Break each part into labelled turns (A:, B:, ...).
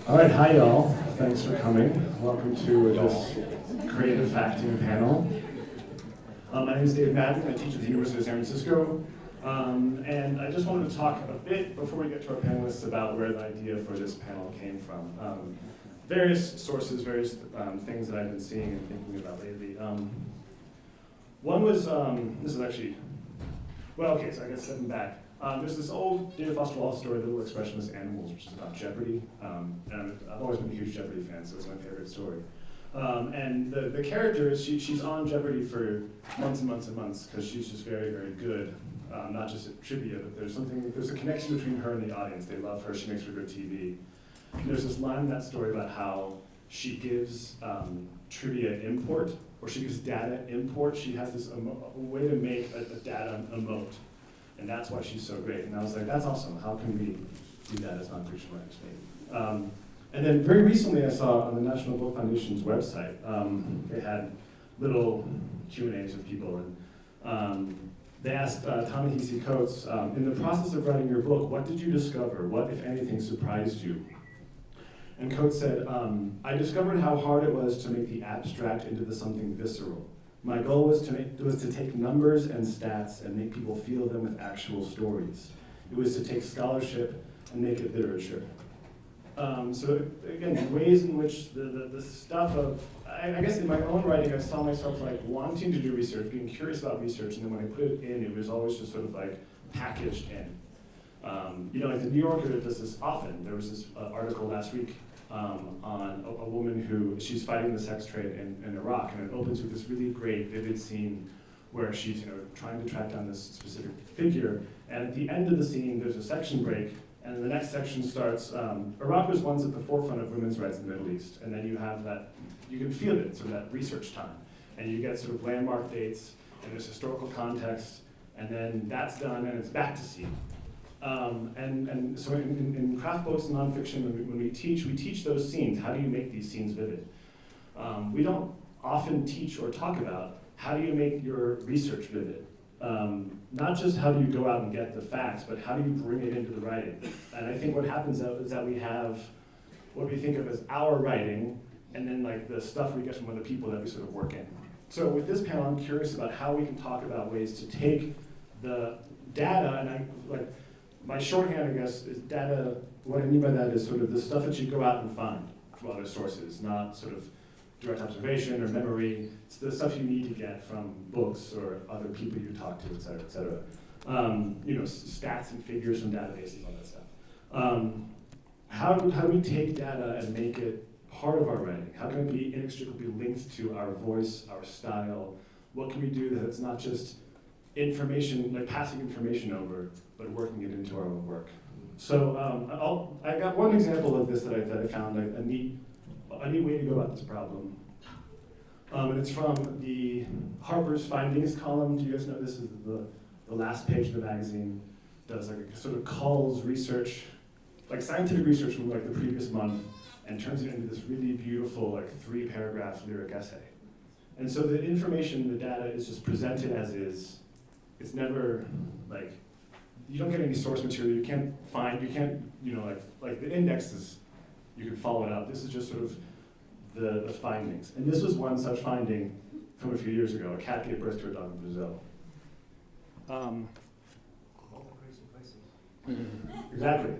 A: All right, hi y'all. Thanks for coming. Welcome to this creative facting panel. My name is David Madden. I teach at the University of San Francisco. And I just wanted to talk a bit before we get to our panelists about where the idea for this panel came from. Various sources, various things that I've been seeing and thinking about lately. One was, this is actually, well, okay, so I guess stepping back. There's this old David Foster Wallace story, Little Expressionless Animals, which is about Jeopardy. And I've always been a huge Jeopardy fan, so it's my favorite story. And the character is, she's on Jeopardy for months and months and months, because she's just very, very good. Not just at trivia, but there's a connection between her and the audience. They love her, she makes for good TV. And there's this line in that story about how she gives trivia import, or she gives data import. She has this a way to make a data emote. And that's why she's so great. And I was like, that's awesome. How can we do that as nonfiction writers, maybe? And then very recently I saw on the National Book Foundation's website, they had little Q&As with people. And they asked Ta-Nehisi Coates, in the process of writing your book, what did you discover? What, if anything, surprised you? And Coates said, I discovered how hard it was to make the abstract into something visceral. My goal was to take numbers and stats and make people feel them with actual stories. It was to take scholarship and make it literature. So again, ways in which the stuff of, I guess in my own writing, I saw myself like wanting to do research, being curious about research, and then when I put it in, it was always just sort of like packaged in. Like the New Yorker does this often. There was this article last week on a woman who, she's fighting the sex trade in Iraq, and it opens with this really great, vivid scene where she's trying to track down this specific figure, and at the end of the scene, there's a section break, and the next section starts, Iraq was once at the forefront of women's rights in the Middle East, and then you have that, you can feel it, sort of that research time, and you get sort of landmark dates, and there's historical context, and then that's done, and it's back to scene. And so in craft books and nonfiction, when we teach those scenes. How do you make these scenes vivid? We don't often teach or talk about how do you make your research vivid. Not just how do you go out and get the facts, but how do you bring it into the writing? And I think what happens is that we have what we think of as our writing, and then like the stuff we get from other people that we sort of work in. So with this panel, I'm curious about how we can talk about ways to take the data, and my shorthand, I guess, is data. What I mean by that is sort of the stuff that you go out and find from other sources, not sort of direct observation or memory. It's the stuff you need to get from books or other people you talk to, et cetera, et cetera. Stats and figures from databases, all that stuff. How do we take data and make it part of our writing? How can it be inextricably linked to our voice, our style? What can we do that it's not just information, like passing information over, but working it into our own work? So I got one example of this that I found a neat way to go about this problem. And it's from the Harper's Findings column. Do you guys know this is the last page of the magazine? Does like a sort of culls research, like scientific research from like the previous month, and turns it into this really beautiful like 3-paragraph lyric essay. And so the information, the data is just presented as is. It's never like, you don't get any source material, you can't, like the indexes, you can follow it up. This is just sort of the findings. And this was one such finding from a few years ago. A cat gave birth to a dog in Brazil. Exactly.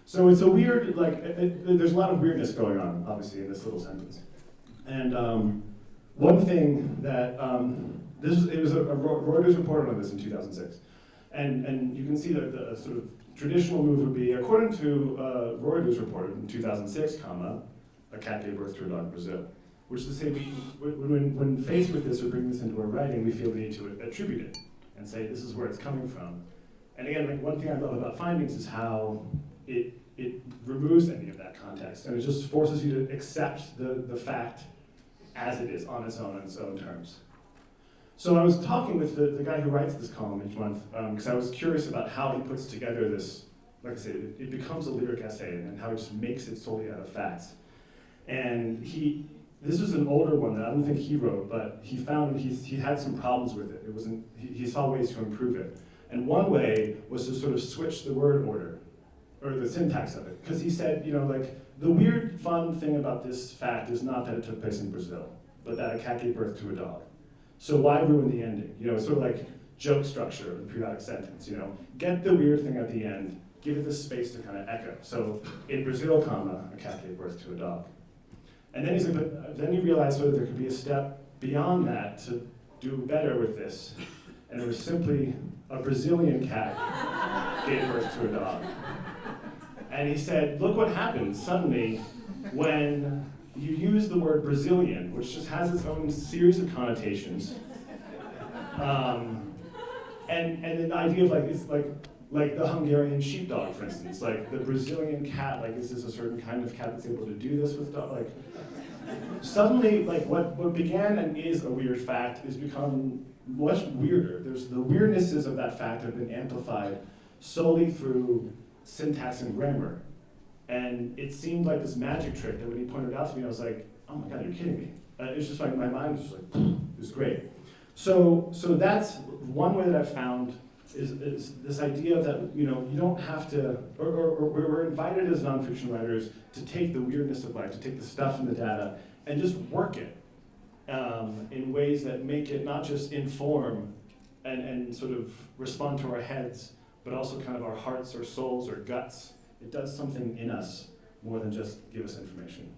A: So it's a weird, there's a lot of weirdness going on, obviously, in this little sentence. And one thing that, it was a Reuters reported on this in 2006. And you can see that the sort of traditional move would be, according to Reuters reported in 2006, a cat gave birth to a dog in Brazil. Which is to say, when faced with this or bringing this into our writing, we feel the need to attribute it and say, this is where it's coming from. And again, like one thing I love about findings is how it removes any of that context, and it just forces you to accept the fact as it is, on its own terms. So I was talking with the guy who writes this column each month, because I was curious about how he puts together this, like I said, it becomes a lyric essay, and how he just makes it solely out of facts. And this was an older one that I don't think he wrote, but he found he had some problems with it. He saw ways to improve it. And one way was to sort of switch the word order, or the syntax of it, because he said, like, the weird, fun thing about this fact is not that it took place in Brazil, but that a cat gave birth to a dog. So why ruin the ending? It's sort of like joke structure of the periodic sentence, Get the weird thing at the end, give it the space to kind of echo. So in Brazil, comma, a cat gave birth to a dog. And then he's like, but then he realized sort of there could be a step beyond that to do better with this. And it was simply a Brazilian cat gave birth to a dog. And he said, look what happens suddenly when you use the word Brazilian, which just has its own series of connotations. And the idea of it's like the Hungarian sheepdog, for instance, like the Brazilian cat, like is this a certain kind of cat that's able to do this with dog? Like suddenly, like what began and is a weird fact has become much weirder. There's the weirdnesses of that fact have been amplified solely through syntax and grammar. And it seemed like this magic trick that when he pointed it out to me, I was like, oh my God, you're kidding me. It was just like, my mind was just like, it was great. So that's one way that I've found is this idea that, you don't have to, or we're invited as nonfiction writers to take the weirdness of life, to take the stuff in the data, and just work it in ways that make it not just inform and sort of respond to our heads, but also kind of our hearts or souls or guts. It does something in us more than just give us information.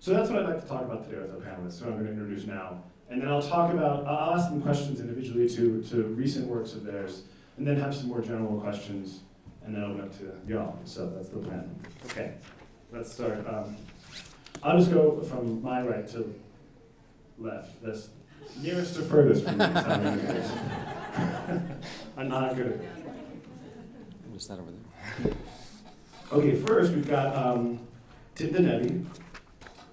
A: So that's what I'd like to talk about today with our panelists, so I'm going to introduce now. And then I'll ask them questions individually to recent works of theirs, and then have some more general questions, and then open up to y'all. So that's the plan. Okay, let's start. I'll just go from my right to left. That's nearest to furthest from me. I'm not good at it.
B: What's that over there?
A: Okay, first we've got Tim Denevi.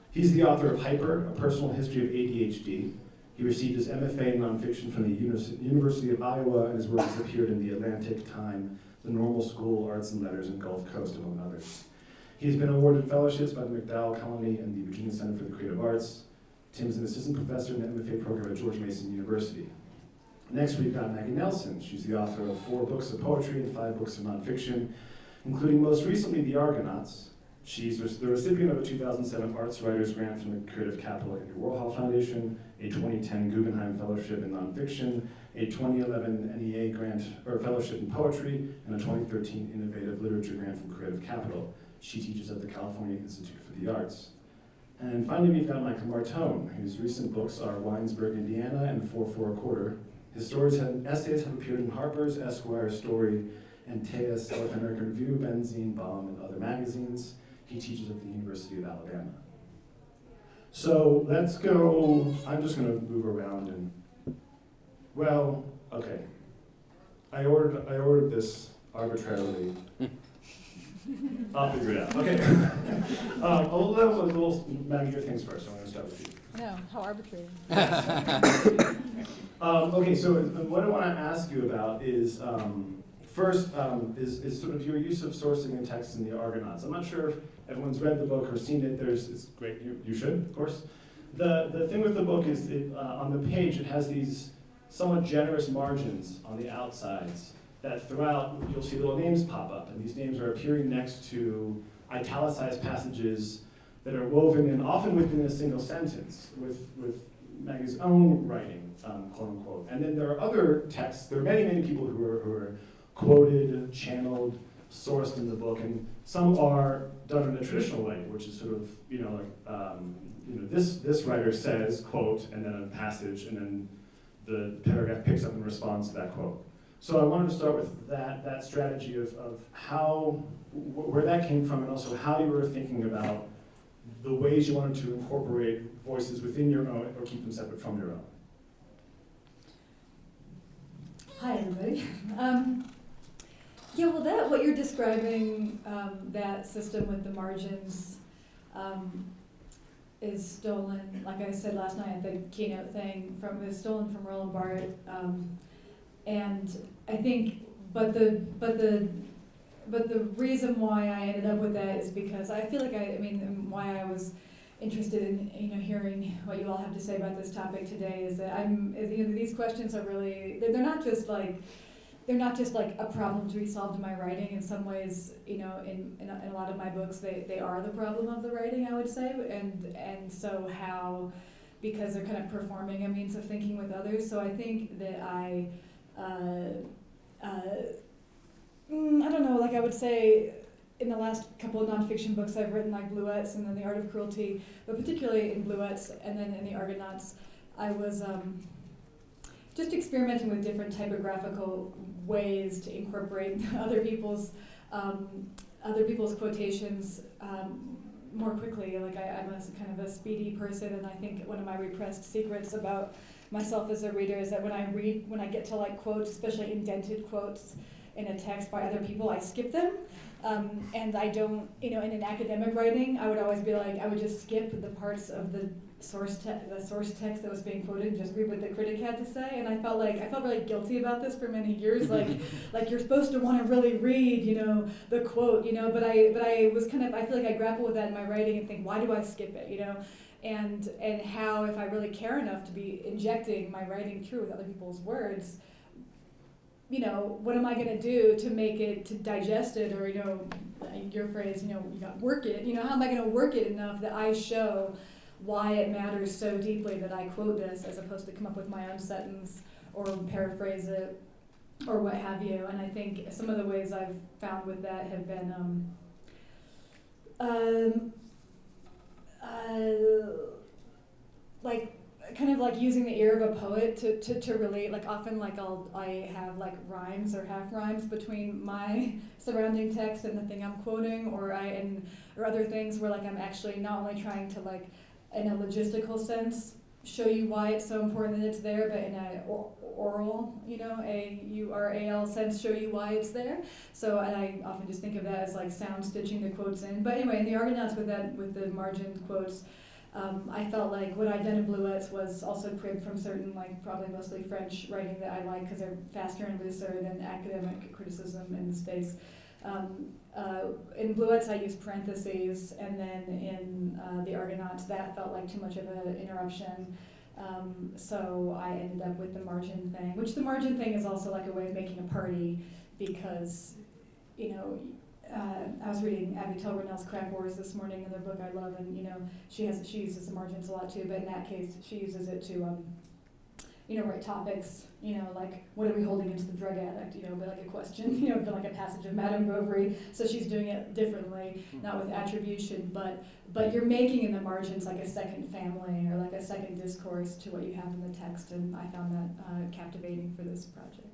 A: He's the author of Hyper, A Personal History of ADHD. He received his MFA in nonfiction from the University of Iowa, and his work has appeared in The Atlantic, Time, The Normal School, Arts and Letters, and Gulf Coast, among others. He's been awarded fellowships by the MacDowell Colony and the Virginia Center for the Creative Arts. Tim's an assistant professor in the MFA program at George Mason University. Next, we've got Maggie Nelson. She's the author of 4 books of poetry and 5 books of nonfiction, including most recently The Argonauts. She's the recipient of a 2007 Arts Writers Grant from the Creative Capital Andrew Warhol Foundation, a 2010 Guggenheim Fellowship in Nonfiction, a 2011 NEA Grant or Fellowship in Poetry, and a 2013 Innovative Literature Grant from Creative Capital. She teaches at the California Institute for the Arts. And finally, we've got Michael Martone, whose recent books are Winesburg, Indiana, and 4 for a Quarter. His essays have appeared in Harper's, Esquire, Story, and Tea's South American Review, Benzine, Bomb, and other magazines. He teaches at the University of Alabama. So let's go, I'm just going to move around and, well, okay. I ordered this arbitrarily. I'll figure it out. Okay. Maggie, your things first. I'm going to start with you.
C: No, how arbitrary.
A: Okay, so what I want to ask you about is, first, is sort of your use of sourcing and text in the Argonauts. I'm not sure if everyone's read the book or seen it. It's great. You should, of course. The thing with the book is on the page it has these somewhat generous margins on the outsides that throughout you'll see little names pop up, and these names are appearing next to italicized passages that are woven in often within a single sentence with Maggie's own writing, quote unquote. And then there are other texts. There are many people who are quoted, channeled, sourced in the book, and some are done in a traditional way, which is sort of this writer says quote, and then a passage, and then the paragraph picks up in response to that quote. So I wanted to start with that strategy of where that came from, and also how you were thinking about the ways you wanted to incorporate voices within your own or keep them separate from your own.
C: Hi, everybody. Yeah, well, what you're describing, that system with the margins, is stolen. Like I said last night at the keynote thing, is stolen from Roland Barthes, and I think, but the reason why I ended up with that is because I feel like why I was interested in hearing what you all have to say about this topic today is that these questions are really, they're not just like they're not just like a problem to be solved in my writing. In some ways, you know, in a lot of my books, they are the problem of the writing, I would say, and so how, because they're kind of performing a means of thinking with others. So I think that I don't know, like I would say in the last couple of nonfiction books I've written, like Bluets and then The Art of Cruelty, but particularly in Bluets and then in The Argonauts, I was just experimenting with different typographical ways to incorporate other people's quotations more quickly. Like I'm a kind of a speedy person, and I think one of my repressed secrets about myself as a reader is that when I get to like quotes, especially indented quotes in a text by other people, I skip them. And I don't, you know, in an academic writing, I would always be like, I would just skip the parts of the source text that was being quoted and just read what the critic had to say. And I felt really guilty about this for many years. Like you're supposed to want to really read, you know, the quote, you know. But I was kind of, I feel like I grapple with that in my writing and think, why do I skip it, you know? And how, if I really care enough to be injecting my writing through with other people's words, you know, what am I going to do to make it, to digest it, or, you know, your phrase, you know, you got to work it. You know, how am I going to work it enough that I show why it matters so deeply that I quote this, as opposed to come up with my own sentence or paraphrase it or what have you. And I think some of the ways I've found with that have been like kind of like using the ear of a poet to relate. Like often like I have like rhymes or half rhymes between my surrounding text and the thing I'm quoting, or other things where like I'm actually not only trying to like in a logistical sense show you why it's so important that it's there, but in a oral, you know, A-U-R-A-L sense, show you why it's there. So I often just think of that as like sound stitching the quotes in. But anyway, in the Argonauts with the margin quotes, I felt like what I'd done in Bluets was also cribbed from certain, like probably mostly French writing that I like because they're faster and looser than academic criticism in the States. In Bluets I used parentheses, and then in the Argonauts that felt like too much of an interruption. So I ended up with the margin thing, which the margin thing is also like a way of making a party, because, you know, I was reading Abby Tell-Ronell's Crack Wars this morning in their book I love, and you know she uses the margins a lot too, but in that case she uses it to you know, write topics, you know, like what are we holding against the drug addict, you know, but like a question, you know, but like a passage of Madame Bovary. So she's doing it differently, not with attribution, but you're making in the margins like a second family or like a second discourse to what you have in the text, and I found that captivating for this project.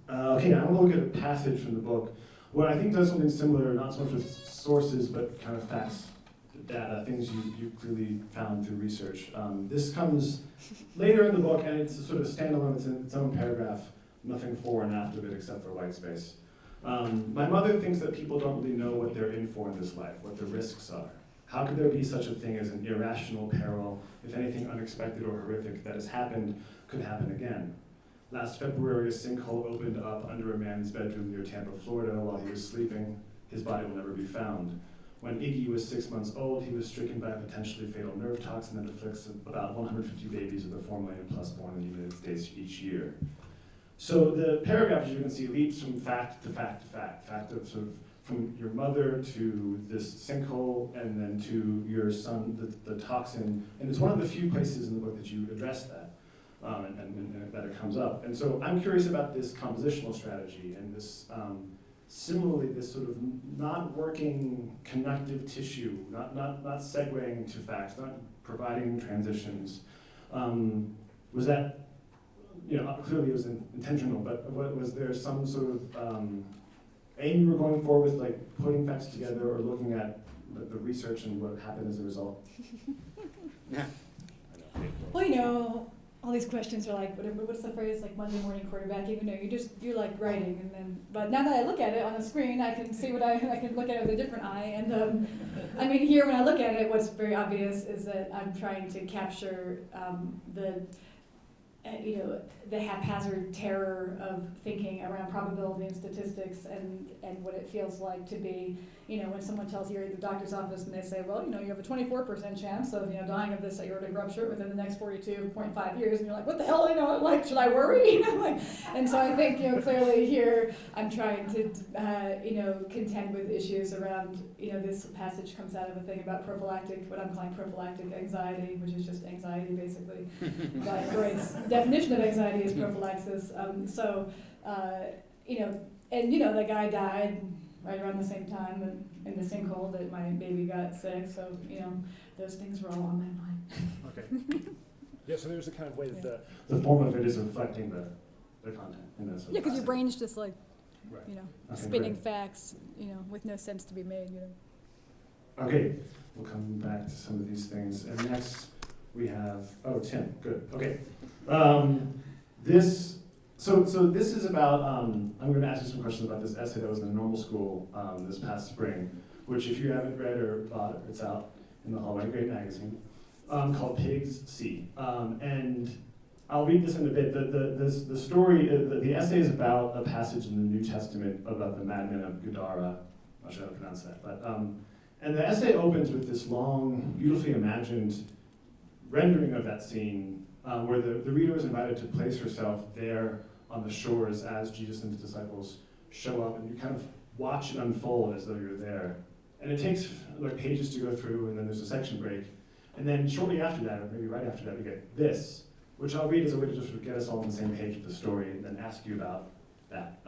A: Okay, I'm going to look at a passage from the book where I think does something similar, not so much with sources, but kind of facts, data, things you clearly found through research. This comes later in the book, and it's a sort of standalone, it's in its own paragraph, nothing before and after it except for white space. My mother thinks that people don't really know what they're in for in this life, what the risks are. How could there be such a thing as an irrational peril if anything unexpected or horrific that has happened could happen again? Last February, a sinkhole opened up under a man's bedroom near Tampa, Florida, while he was sleeping. His body will never be found. When Iggy was 6 months old, he was stricken by a potentially fatal nerve toxin that afflicts about 150 babies of the 4 million plus born in the United States each year. So the paragraph, as you can see, leaps from fact to fact to fact. Fact of sort of from your mother to this sinkhole, and then to your son, the toxin. And it's one of the few places in the book that you address that. And that it comes up. And so I'm curious about this compositional strategy and this, similarly, this sort of not working connective tissue, not segueing to facts, not providing transitions. Was that, you know, clearly it was intentional, but was there some sort of aim you were going for with like putting facts together or looking at the research and what happened as a result?
B: Yeah.
C: Well, you know, all these questions are like, what's the phrase, like Monday morning quarterback, even though you like writing, and then, but now that I look at it on the screen, I can see I can look at it with a different eye, and I mean, here when I look at it, what's very obvious is that I'm trying to capture the haphazard terror of thinking around probability and statistics and what it feels like to be, when someone tells you you're at the doctor's office and they say, well, you have a 24% chance of, dying of this aortic rupture within the next 42.5 years, and you're like, what the hell, should I worry? And so I think, clearly here I'm trying to, contend with issues around, this passage comes out of a thing about what I'm calling prophylactic anxiety, which is just anxiety basically. By Freud's definition of anxiety is prophylaxis. The guy died right around the same time in the sinkhole that my baby got sick. So, those things were all on my mind.
A: Okay. Yeah, so there's a kind of way that the form of it is reflecting the content.
C: Yeah, because your brain's just like,
A: right.
C: Okay, spinning great. Facts, with no sense to be made,
A: Okay, we'll come back to some of these things. And next we have, Tim, good, okay. So this is about, I'm going to ask you some questions about this essay that was in the normal school this past spring, which if you haven't read or bought, it's out in the hallway, great magazine, called Pigs See. And I'll read this in a bit. The story, the essay is about a passage in the New Testament about the madman of Gadara. I'm not sure how to pronounce that. But, and the essay opens with this long, beautifully imagined rendering of that scene where the reader is invited to place herself there on the shores as Jesus and his disciples show up, and you kind of watch it unfold as though you're there. And it takes like pages to go through, and then there's a section break. And then shortly after that, or maybe right after that, we get this, which I'll read as a way to just sort of get us all on the same page with the story and then ask you about that.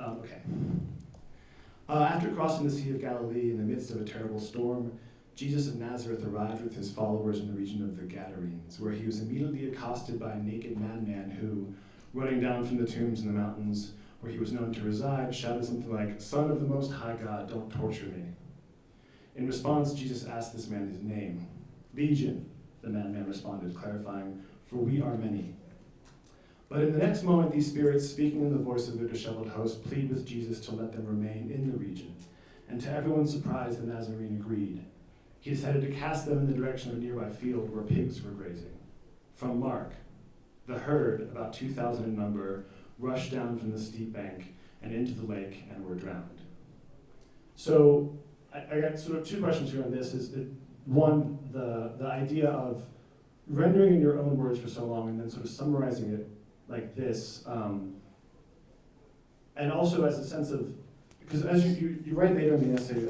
A: After crossing the Sea of Galilee in the midst of a terrible storm, Jesus of Nazareth arrived with his followers in the region of the Gadarenes, where he was immediately accosted by a naked madman who, running down from the tombs in the mountains where he was known to reside, shouted something like, "Son of the Most High God, don't torture me." In response, Jesus asked this man his name. "Legion," the madman responded, clarifying, "for we are many." But in the next moment, these spirits, speaking in the voice of their disheveled host, plead with Jesus to let them remain in the region. And to everyone's surprise, the Nazarene agreed. He decided to cast them in the direction of a nearby field where pigs were grazing. From Mark, the herd, about 2,000 in number, rushed down from the steep bank and into the lake and were drowned. So I got sort of two questions here on this. One, the idea of rendering in your own words for so long and then sort of summarizing it like this, and also as a sense of, because as you write later in the essay,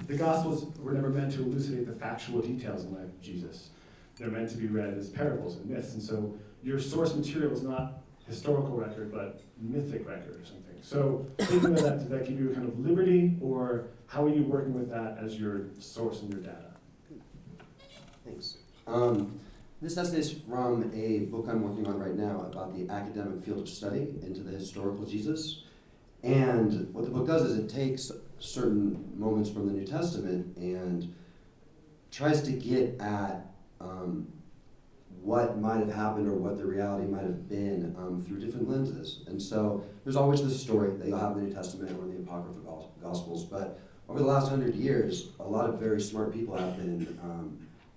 A: the Gospels were never meant to elucidate the factual details in the life of Jesus. They're meant to be read as parables and myths, and so your source material is not historical record, but mythic record or something. So thinking of that, did that give you a kind of liberty, or how are you working with that as your source and your data?
D: Thanks. This essay is from a book I'm working on right now about the academic field of study into the historical Jesus. And what the book does is it takes certain moments from the New Testament and tries to get at what might have happened or what the reality might have been through different lenses. And so there's always this story that you'll have in the New Testament or in the Apocryphal Gospels, but over the last 100 years, a lot of very smart people have been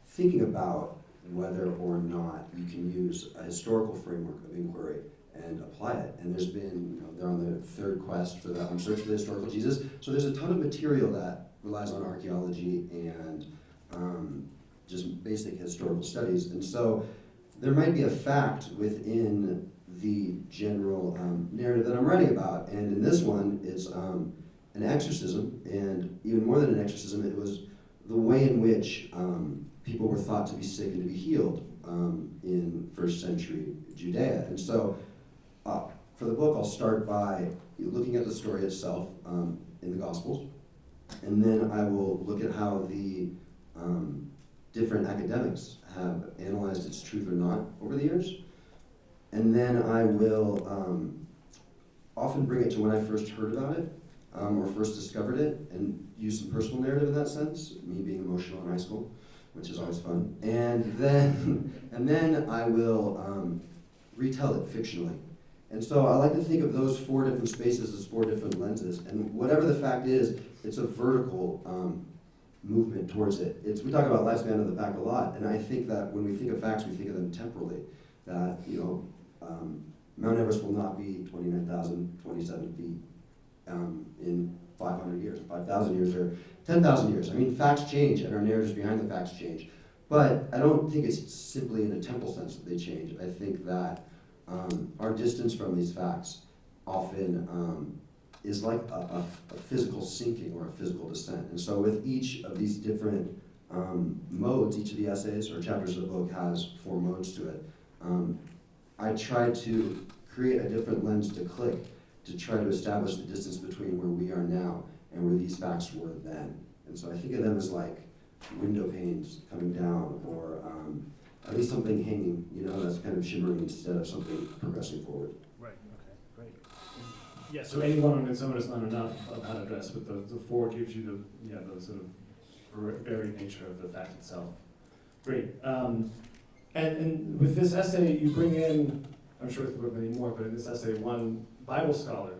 D: thinking about whether or not you can use a historical framework of inquiry and apply it. And there's been, they're on the third quest for the search for the historical Jesus. So there's a ton of material that relies on archaeology and just basic historical studies. And so there might be a fact within the general narrative that I'm writing about. And in this one, it's an exorcism, and even more than an exorcism, it was the way in which people were thought to be sick and to be healed in first century Judea. And so for the book, I'll start by looking at the story itself in the Gospels, and then I will look at how the different academics have analyzed its truth or not over the years. And then I will often bring it to when I first heard about it or first discovered it, and use some personal narrative in that sense, me being emotional in high school, which is always fun. And then I will retell it fictionally. And so I like to think of those four different spaces as four different lenses. And whatever the fact is, it's a vertical movement towards it. We talk about lifespan of the fact a lot, and I think that when we think of facts, we think of them temporally. That, Mount Everest will not be 29,027 feet in 500 years, 5,000 years, or 10,000 years. I mean, facts change, and our narratives behind the facts change. But I don't think it's simply in a temporal sense that they change. I think that our distance from these facts often is like a physical sinking or a physical descent. And so with each of these different modes, each of the essays or chapters of the book has 4 modes to it. I try to create a different lens to click to try to establish the distance between where we are now and where these facts were then. And so I think of them as like window panes coming down, or at least something hanging, that's kind of shimmering instead of something progressing forward.
A: Right, okay, great. Yeah, so any one on its own is not enough of how to address, but the 4 gives you the sort of varied nature of the fact itself. Great. And with this essay, you bring in, I'm sure there were many more, but in this essay, one Bible scholar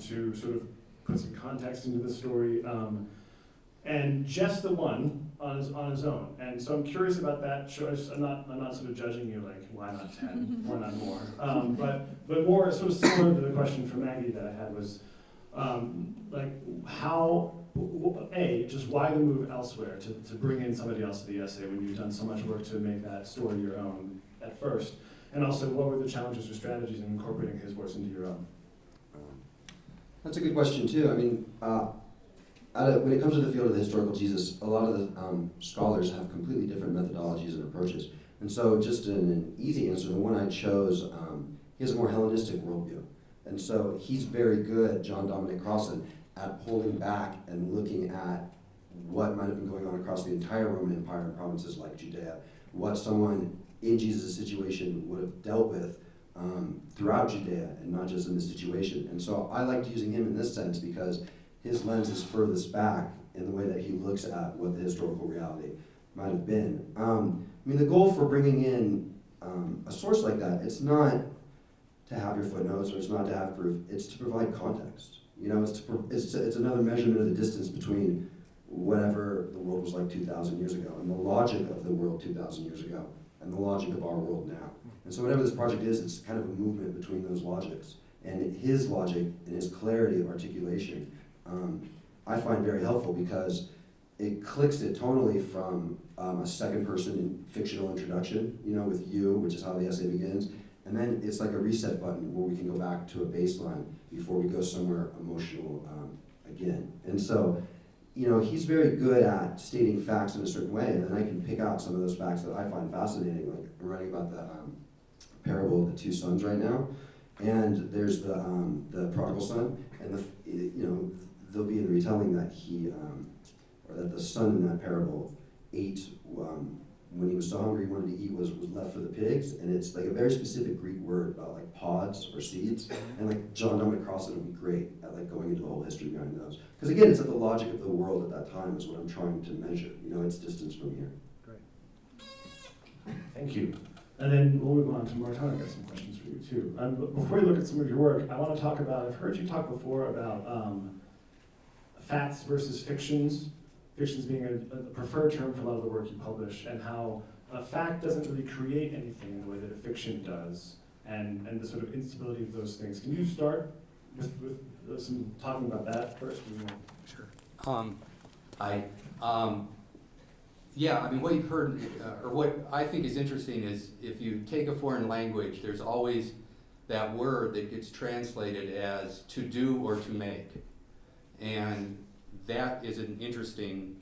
A: to sort of put some context into the story, and just the one on his own. And so I'm curious about that choice. I'm not sort of judging you like, why not 10, why not more? But more sort of similar to the question from Maggie that I had was, like how, just why the move elsewhere to bring in somebody else to the essay when you've done so much work to make that story your own at first? And also, what were the challenges or strategies in incorporating his voice into your own?
D: That's a good question too. I mean, when it comes to the field of the historical Jesus, a lot of the scholars have completely different methodologies and approaches. And so just an easy answer, the one I chose, he has a more Hellenistic worldview. And so he's very good, John Dominic Crossan, at pulling back and looking at what might have been going on across the entire Roman Empire in provinces like Judea, what someone in Jesus' situation would have dealt with throughout Judea and not just in this situation. And so I liked using him in this sense because his lens is furthest back in the way that he looks at what the historical reality might have been. I mean, the goal for bringing in a source like that, it's not to have your footnotes or it's not to have proof, it's to provide context. It's another measurement of the distance between whatever the world was like 2,000 years ago and the logic of the world 2,000 years ago and the logic of our world now. And so whatever this project is, it's kind of a movement between those logics. And his logic and his clarity of articulation, I find very helpful because it clicks it tonally from a second person fictional introduction, with you, which is how the essay begins. And then it's like a reset button where we can go back to a baseline before we go somewhere emotional again. And so, he's very good at stating facts in a certain way, and then I can pick out some of those facts that I find fascinating. Like I'm writing about the parable of the 2 sons right now, and there's the prodigal son, and there'll be a retelling that or that the son in that parable ate when he was so hungry he wanted to eat was left for the pigs, and it's like a very specific Greek word about like pods or seeds, and like John Dominic Crossan would be great at like going into the whole history behind those, because again, it's at the logic of the world at that time is what I'm trying to measure, its distance from here.
A: Great. Thank you. And then we'll move on to Martone. I've got some questions for you too. But before we look at some of your work, I want to talk about, I've heard you talk before about facts versus fictions. Fictions being a preferred term for a lot of the work you publish, and how a fact doesn't really create anything in the way that a fiction does, and the sort of instability of those things. Can you start with some talking about that first?
E: Sure. Yeah, I mean, what you've heard, or what I think is interesting is if you take a foreign language, there's always that word that gets translated as to do or to make. And that is an interesting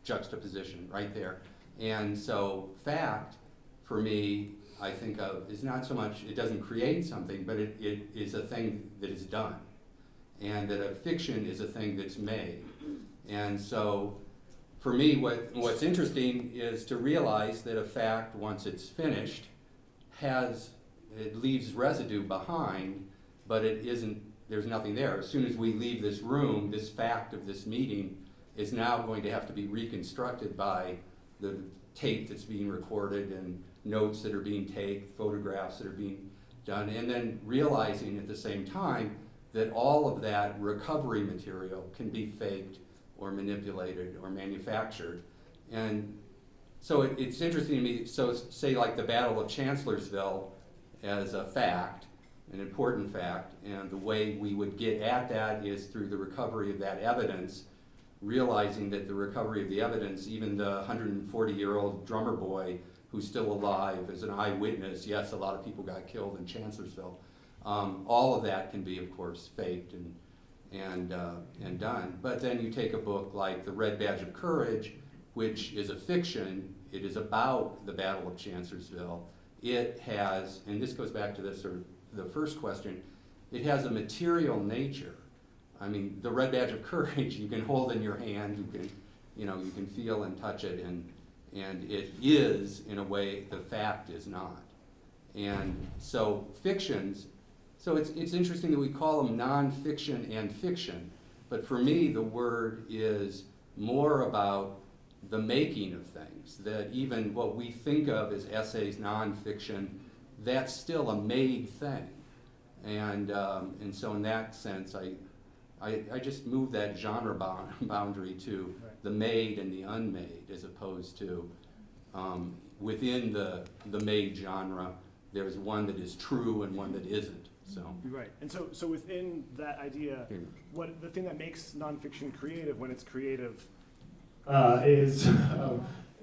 E: juxtaposition right there. And so fact, for me, I think of is not so much, it doesn't create something, but it is a thing that is done. And that a fiction is a thing that's made. And so for me, what's interesting is to realize that a fact, once it's finished, it leaves residue behind, but there's nothing there. As soon as we leave this room, this fact of this meeting is now going to have to be reconstructed by the tape that's being recorded and notes that are being taken, photographs that are being done, and then realizing at the same time that all of that recovery material can be faked or manipulated or manufactured. And so it's interesting to me, so say like the Battle of Chancellorsville, as a fact, an important fact, and the way we would get at that is through the recovery of that evidence, realizing that the recovery of the evidence, even the 140-year-old drummer boy who's still alive as an eyewitness, yes, a lot of people got killed in Chancellorsville, all of that can be, of course, faked and done. But then you take a book like The Red Badge of Courage, which is a fiction. It is about the Battle of Chancellorsville. It has, and this goes back to this sort of the first question, it has a material nature. I mean, the Red Badge of Courage you can hold in your hand, you can feel and touch it, and it is, in a way, the fact is not. And so fictions, so it's interesting that we call them nonfiction and fiction, but for me the word is more about the making of things, that even what we think of as essays, nonfiction, that's still a made thing. And so in that sense, I just move that genre boundary to the made and the unmade, as opposed to within the made genre, there's one that is true and one that isn't. So
A: Right, and so within that idea, what the thing that makes nonfiction creative when it's creative is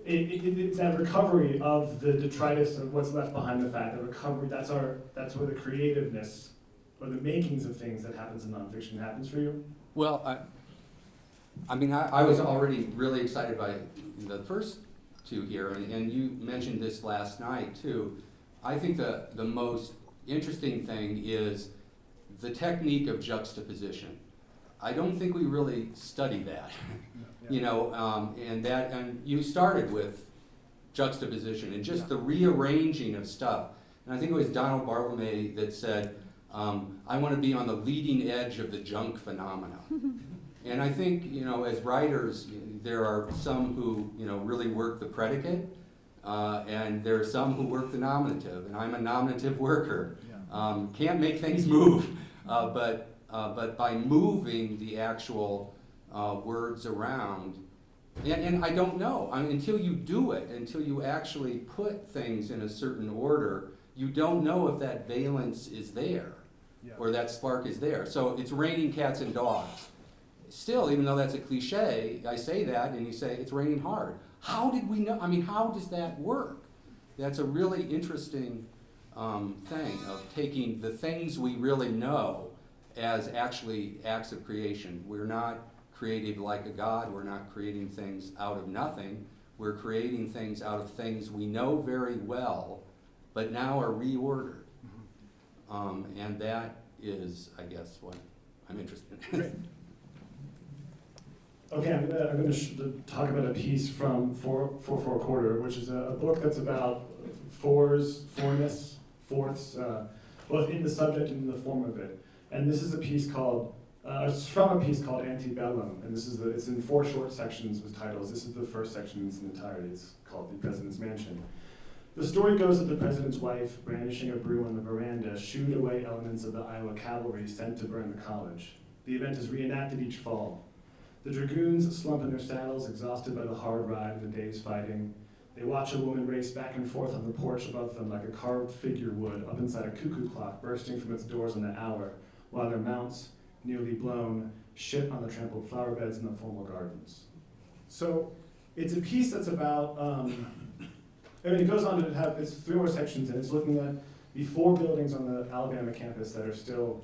A: it's that recovery of the detritus of what's left behind the fact. The recovery, that's where the creativeness or the makings of things that happens in nonfiction happens for you.
E: well, I mean, I was already really excited by the first two here, and you mentioned this last night too. I think the most interesting thing is the technique of juxtaposition. I don't think we really study that, and you started with juxtaposition and just the rearranging of stuff. And I think it was Donald Barthelme that said, I want to be on the leading edge of the junk phenomena. And I think, as writers, there are some who, really work the predicate, and there are some who work the nominative, and I'm a nominative worker. Can't make things move, but by moving the actual words around, and I don't know, until you do it, until you actually put things in a certain order, you don't know if that valence is there, or that spark is there. So it's raining cats and dogs. Still, even though that's a cliche, I say that, and you say it's raining hard. How did we know? I mean, how does that work? That's a really interesting thing of taking the things we really know as actually acts of creation. We're not creative like a god. We're not creating things out of nothing. We're creating things out of things we know very well, but now are reordered. And that is, I guess, what I'm interested in.
A: Okay, I'm going to talk about a piece from 4/4, which is a book that's about fourness, fourths, both in the subject and in the form of it. And this is a piece called, it's from a piece called Antebellum, and it's in 4 short sections with titles. This is the first section in its entirety. It's called The President's Mansion. The story goes that the president's wife, brandishing a brew on the veranda, shooed away elements of the Iowa cavalry sent to burn the college. The event is reenacted each fall. The dragoons slump in their saddles, exhausted by the hard ride and the day's fighting. They watch a woman race back and forth on the porch above them like a carved figure would up inside a cuckoo clock bursting from its doors on the hour, while their mounts, nearly blown, shit on the trampled flower beds in the formal gardens. So it's a piece that's about, it goes on to have, it's 3 more sections, and it's looking at the 4 buildings on the Alabama campus that are still,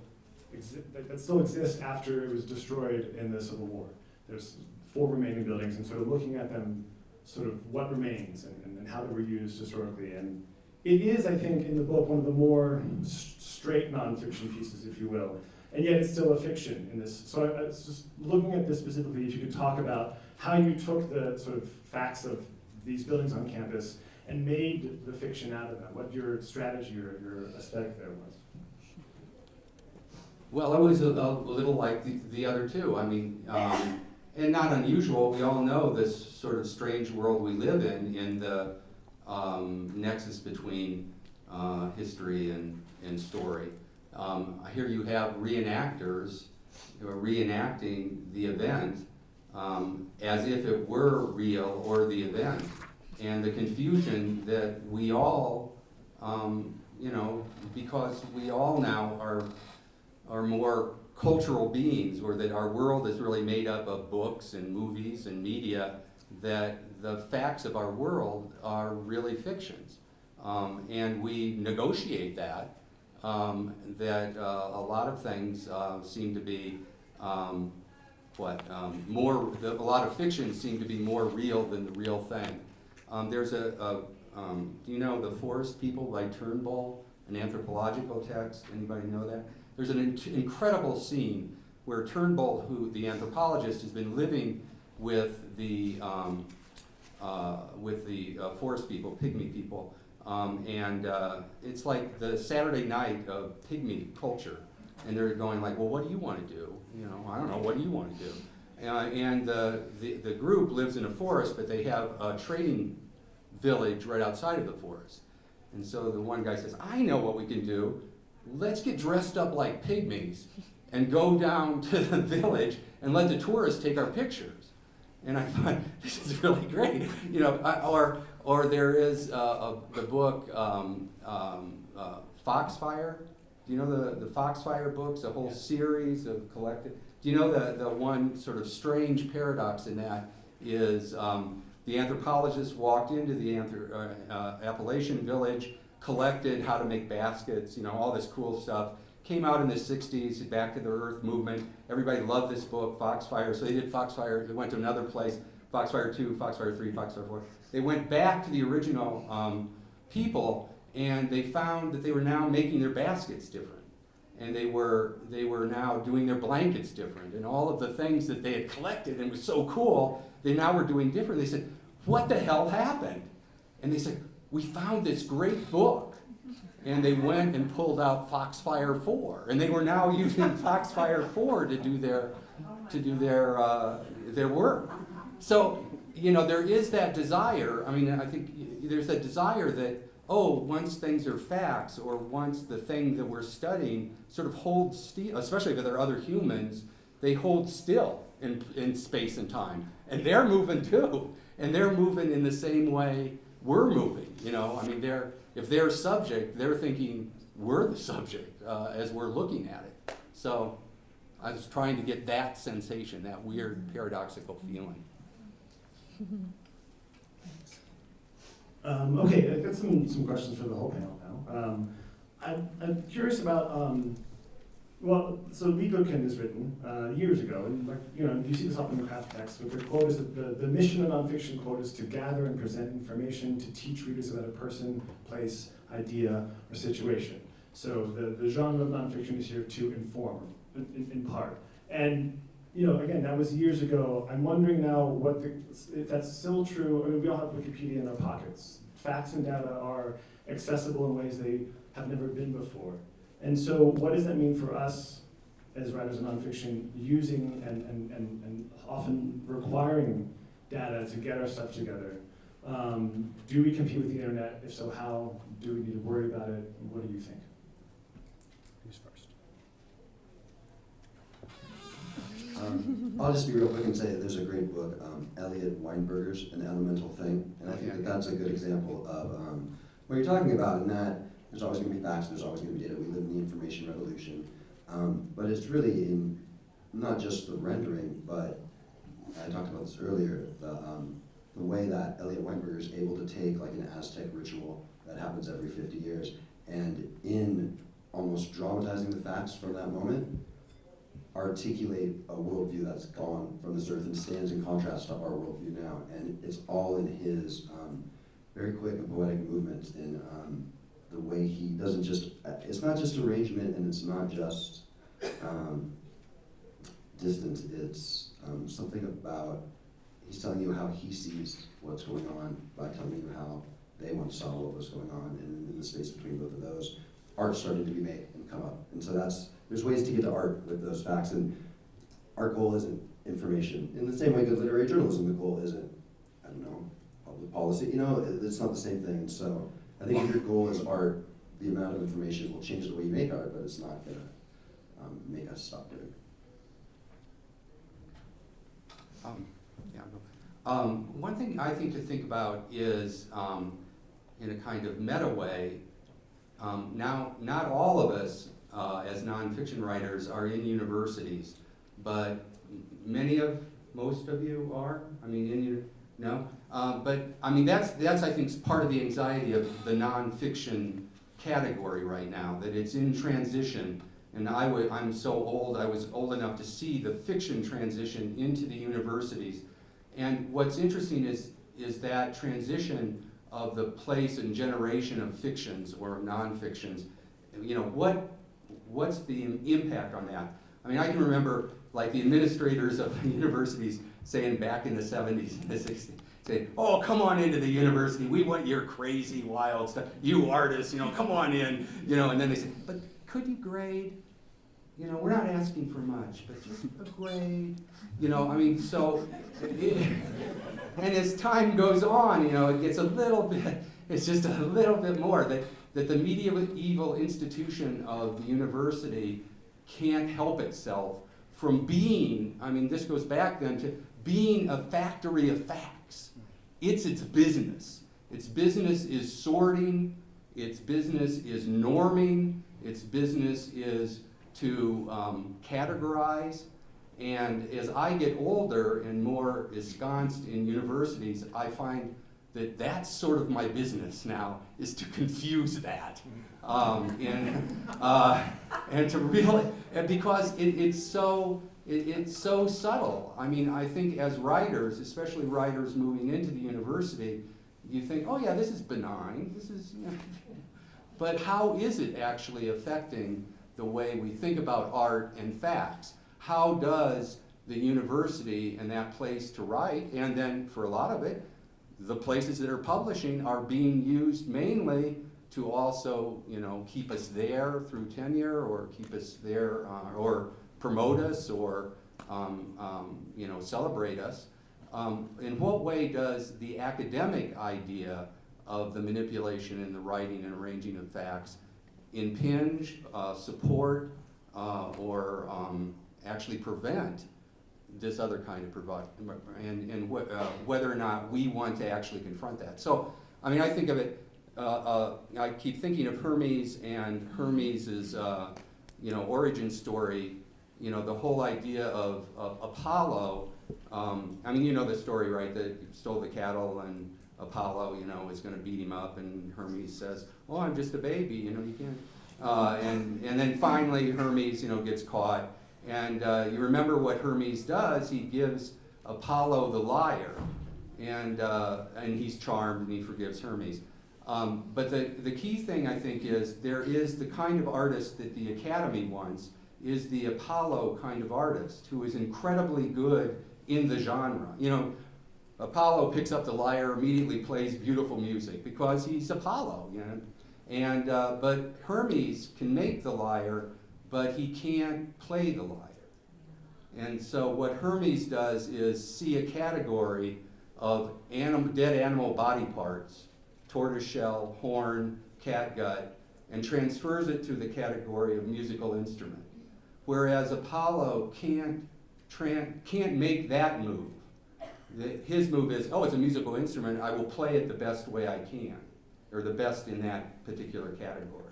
A: that still exist after it was destroyed in the Civil War. There's 4 remaining buildings, and sort of looking at them, sort of what remains and how they were used historically. And it is, I think, in the book, one of the more straight nonfiction pieces, if you will. And yet it's still a fiction in this. So I was just looking at this specifically, if you could talk about how you took the sort of facts of these buildings on campus and made the fiction out of them, what your strategy or your aesthetic there was.
E: Well, it was a little like the other two. I mean, and not unusual. We all know this sort of strange world we live in the nexus between history and story. Here you have reenactors who are reenacting the event as if it were real or the event. And the confusion that we all you know, because we all now are more cultural beings, or that our world is really made up of books and movies and media, that the facts of our world are really fictions. And we negotiate that, that a lot of things seem to be, a lot of fictions seem to be more real than the real thing. There's do you know The Forest People by Turnbull, an anthropological text? Anybody know that? There's an incredible scene where Turnbull, who the anthropologist, has been living with the forest people, pygmy people, and it's like the Saturday night of pygmy culture, and they're going like, well, what do you want to do? You know, I don't know, what do you want to do? And the group lives in a forest, but they have a trading village right outside of the forest. And so the one guy says, I know what we can do. Let's get dressed up like pygmies and go down to the village and let the tourists take our pictures. And I thought, this is really great. You know, or there is the book Foxfire. Do you know the Foxfire books, a whole series of collected? Do you know the one sort of strange paradox in that is the anthropologist walked into the Appalachian village, collected how to make baskets, you know, all this cool stuff. Came out in the 60s, Back to the Earth movement. Everybody loved this book, Foxfire. So they did Foxfire. They went to another place, Foxfire 2, Foxfire 3, Foxfire 4. They went back to the original people, and they found that they were now making their baskets different. And they were now doing their blankets different. And all of the things that they had collected and was so cool, they now were doing different. They said, what the hell happened? And they said, we found this great book. And they went and pulled out Foxfire 4, and they were now using Foxfire 4 to do their work. So, you know, there is that desire. I mean, I think there's that desire that, oh, once things are facts, or once the thing that we're studying sort of holds still, especially if they're other humans, they hold still in space and time, and they're moving too, and they're moving in the same way we're moving. You know, I mean, if they're subject, they're thinking we're the subject as we're looking at it. So I was trying to get that sensation, that weird paradoxical feeling.
A: Okay, I've got some questions for the whole panel now. I'm curious about, so Lee Goodkin is written years ago, and like, you know, you see this often in craft text, but the quote is that the mission of nonfiction, quote, is to gather and present information to teach readers about a person, place, idea, or situation. So the genre of nonfiction is here to inform, in part. And, you know, again, that was years ago. I'm wondering now if that's still true. I mean, we all have Wikipedia in our pockets. Facts and data are accessible in ways they have never been before. And so what does that mean for us as writers of nonfiction, using and often requiring data to get our stuff together? Do we compete with the internet? If so, how? Do we need to worry about it? What do you think?
B: Who's first?
D: I'll just be real quick and say that there's a great book, Elliot Weinberger's An Elemental Thing, and I think that that's a good example of what you're talking about, in that there's always going to be facts, there's always going to be data. We live in the information revolution, but it's really in not just the rendering, but I talked about this earlier, the way that Elliot Weinberger is able to take like an Aztec ritual that happens every 50 years, and in almost dramatizing the facts from that moment, articulate a worldview that's gone from this earth and stands in contrast to our worldview now. And it's all in his very quick and poetic movements, in the way he doesn't just, it's not just arrangement, and it's not just distance, it's something about, he's telling you how he sees what's going on by telling you how they once saw what was going on, and in the space between both of those, art's starting to be made and come up. And so there's ways to get to art with those facts, and our goal isn't information. In the same way good literary journalism, the goal isn't, I don't know, public policy, you know, it's not the same thing. And so I think if your goal is art, the amount of information will change the way you make art, but it's not gonna make us stop doing it.
E: One thing I think to think about is, in a kind of meta way, Now, not all of us as nonfiction writers are in universities, but most of you are. I mean, no. But I mean, that's I think part of the anxiety of the nonfiction category right now, that it's in transition. And I'm so old, I was old enough to see the fiction transition into the universities. And what's interesting is that transition of the place and generation of fictions or non-fictions. You know, what's the impact on that? I mean, I can remember like the administrators of the universities saying back in the 70s and the 60s, saying, oh, come on into the university, we want your crazy, wild stuff, you artists, you know, come on in, you know, and then they say, but could you grade? You know, we're not asking for much, but just a grade, you know, I mean, so, and as time goes on, you know, it gets a little bit, it's just a little bit more, that the medieval institution of the university can't help itself from being, I mean, this goes back then to being a factory of facts. It's its business. Its business is sorting, its business is norming, its business is to categorize. And as I get older and more ensconced in universities, I find that that's sort of my business now, is to confuse that. And to really, and because it's so subtle. I mean, I think as writers, especially writers moving into the university, you think, oh yeah, this is benign, this is, you know. But how is it actually affecting the way we think about art and facts? How does the university and that place to write, and then for a lot of it, the places that are publishing are being used mainly to also, you know, keep us there through tenure, or keep us there, or promote us, or you know, celebrate us. In what way does the academic idea of the manipulation and the writing and arranging of facts impinge, support, or actually prevent this other kind of and whether or not we want to actually confront that? So, I mean, I think of it, I keep thinking of Hermes and Hermes's, you know, origin story. You know, the whole idea of Apollo. I mean, you know the story, right? That he stole the cattle, and Apollo, you know, is going to beat him up, and Hermes says, "Oh, I'm just a baby, you know, you can't." And then finally Hermes, you know, gets caught, and you remember what Hermes does? He gives Apollo the lyre, and he's charmed and he forgives Hermes. But the key thing, I think, is there is the kind of artist that the Academy wants, is the Apollo kind of artist who is incredibly good in the genre. You know, Apollo picks up the lyre, immediately plays beautiful music because he's Apollo, you know. And but Hermes can make the lyre, but he can't play the lyre. And so what Hermes does is see a category of dead animal body parts, tortoiseshell, horn, catgut, and transfers it to the category of musical instrument. Whereas Apollo can't make that move. His move is, oh, it's a musical instrument, I will play it the best way I can, or the best in that particular category.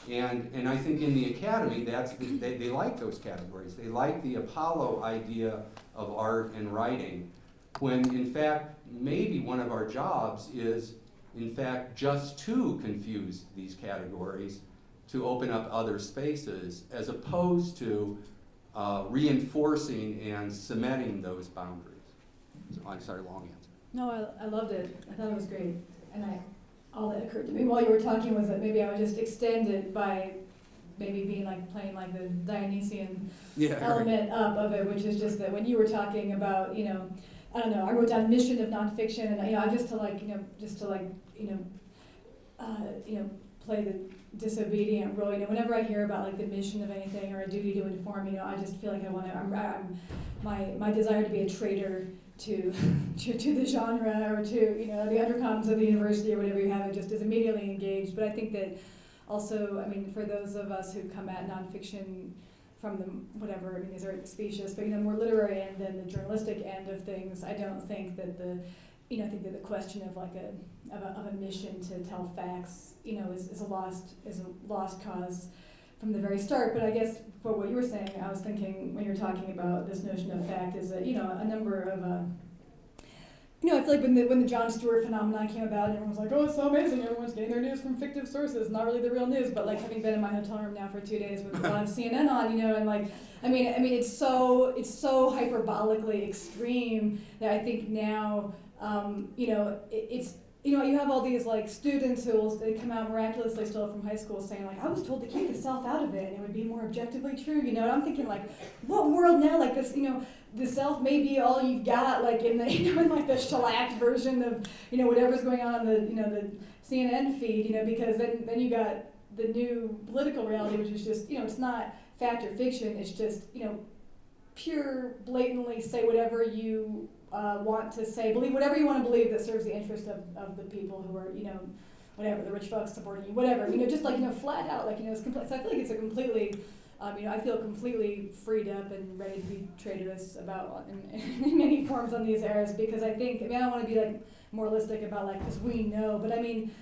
E: And I think in the Academy, they like those categories. They like the Apollo idea of art and writing, when in fact, maybe one of our jobs is, in fact, just to confuse these categories, to open up other spaces, as opposed to reinforcing and cementing those boundaries. So, I'm sorry, long answer.
C: No, I loved it. I thought it was great. And all that occurred to me while you were talking was that maybe I would just extend it by maybe being like playing like the Dionysian element up of it, which is just that when you were talking about, you know, I don't know, I wrote down mission of nonfiction, and you know, just to play the disobedient role. You know, whenever I hear about like the mission of anything or a duty to inform, you know, I just feel like I want to. My desire to be a traitor to the genre, or to, you know, the undercommons of the university or whatever you have, it just is immediately engaged. But I think that also, I mean, for those of us who come at nonfiction from the whatever, I mean, these are specious, but you know, more literary end than the journalistic end of things, I don't think that the I think that the question of like a mission to tell facts, is a lost cause from the very start. But I guess for what you were saying, I was thinking when you're talking about this notion of fact is that, a number of, I feel like when the Jon Stewart phenomenon came about, and everyone was like, oh, it's so amazing, everyone's getting their news from fictive sources, not really the real news, but like having been in my hotel room now for 2 days with a lot of CNN on, and like, I mean, it's so hyperbolically extreme that I think now, it's, you have all these like students they come out miraculously still from high school saying like, I was told to keep the self out of it and it would be more objectively true, and I'm thinking like, what world now, like this, the self may be all you've got, like in the, in like the shellacked version of, whatever's going on the, the CNN feed, because then you got the new political reality, which is just, it's not fact or fiction, it's just, pure, blatantly say whatever you want to say, believe whatever you want to believe that serves the interest of the people who are, whatever, the rich folks supporting you, whatever, just like, flat out, like, it's complete. So I feel like it's a completely, I feel completely freed up and ready to be traitorous about in many forms on these eras, because I think, I don't want to be like moralistic about like, because we know, but I mean,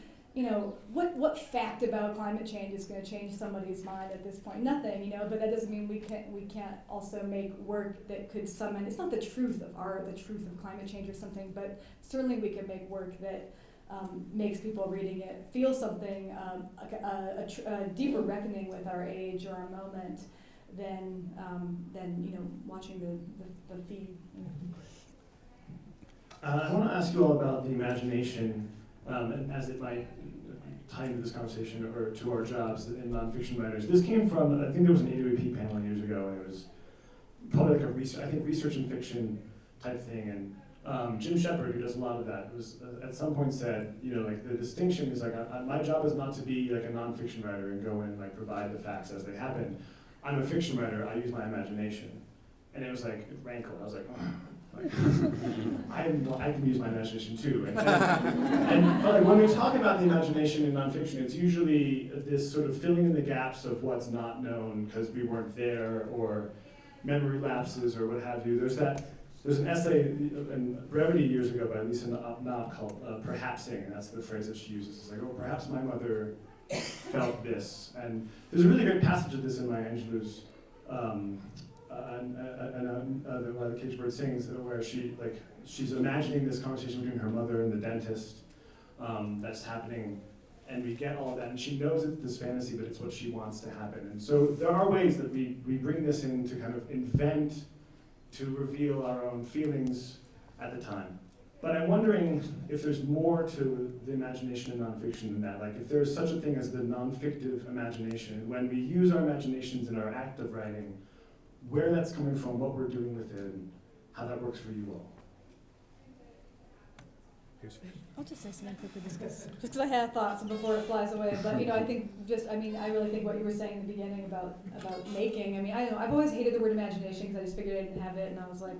C: what fact about climate change is going to change somebody's mind at this point? Nothing, but that doesn't mean we can't also make work that could summon, it's not the truth of climate change or something, but certainly we can make work that makes people reading it feel something, a deeper reckoning with our age or our moment than watching the feed.
A: I want to ask you all about the imagination, and as it might tie into this conversation or to our jobs in nonfiction writers. This came from, I think there was an AWP panel years ago, and it was probably like research and fiction type thing, and Jim Shepard, who does a lot of that, was at some point said, like the distinction is like, my job is not to be like a nonfiction writer and go in and like provide the facts as they happen. I'm a fiction writer, I use my imagination. And it was like, it rankled, I was like, oh. I can use my imagination too. But when we talk about the imagination in nonfiction, it's usually this sort of filling in the gaps of what's not known because we weren't there, or memory lapses, or what have you. There's an essay in Brevity years ago by Lisa Knopf called Perhapsing, and that's the phrase that she uses. It's like, oh, perhaps my mother felt this. And there's a really great passage of this in Maya Angelou's Why the Caged Bird Sings, where she's imagining this conversation between her mother and the dentist that's happening, and we get all of that, and she knows it's this fantasy, but it's what she wants to happen. And so there are ways that we bring this in to kind of invent, to reveal our own feelings at the time. But I'm wondering if there's more to the imagination in nonfiction than that. Like if there's such a thing as the non-fictive imagination, when we use our imaginations in our act of writing, where that's coming from, what we're doing with it, and how that works for you all.
C: I'll just say something quickly, just because I had thoughts before it flies away. But I think I really think what you were saying in the beginning about making. I don't know. I've always hated the word imagination because I just figured I didn't have it, and I was like,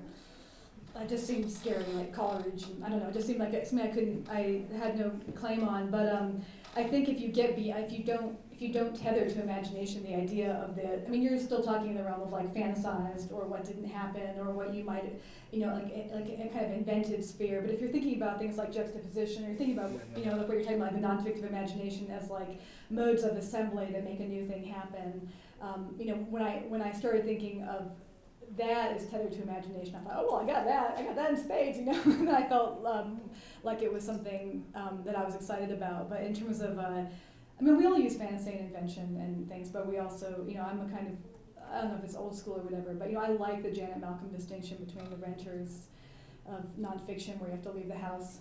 C: it just seemed scary, like Coleridge. And I don't know. It just seemed like something I had no claim on. But I think if you don't tether to imagination the idea of you're still talking in the realm of like fantasized or what didn't happen or what you might, like a kind of invented sphere. But if you're thinking about things like juxtaposition, or you're thinking about, like what you're talking about, the non-fictive imagination as like modes of assembly that make a new thing happen. When I started thinking of that is tethered to imagination, I thought, oh, well, I got that in spades, and I felt like it was something that I was excited about. But in terms of, we all use fantasy and invention and things, but we also, I'm a kind of, I don't know if it's old school or whatever, but I like the Janet Malcolm distinction between the renters of nonfiction, where you have to leave the house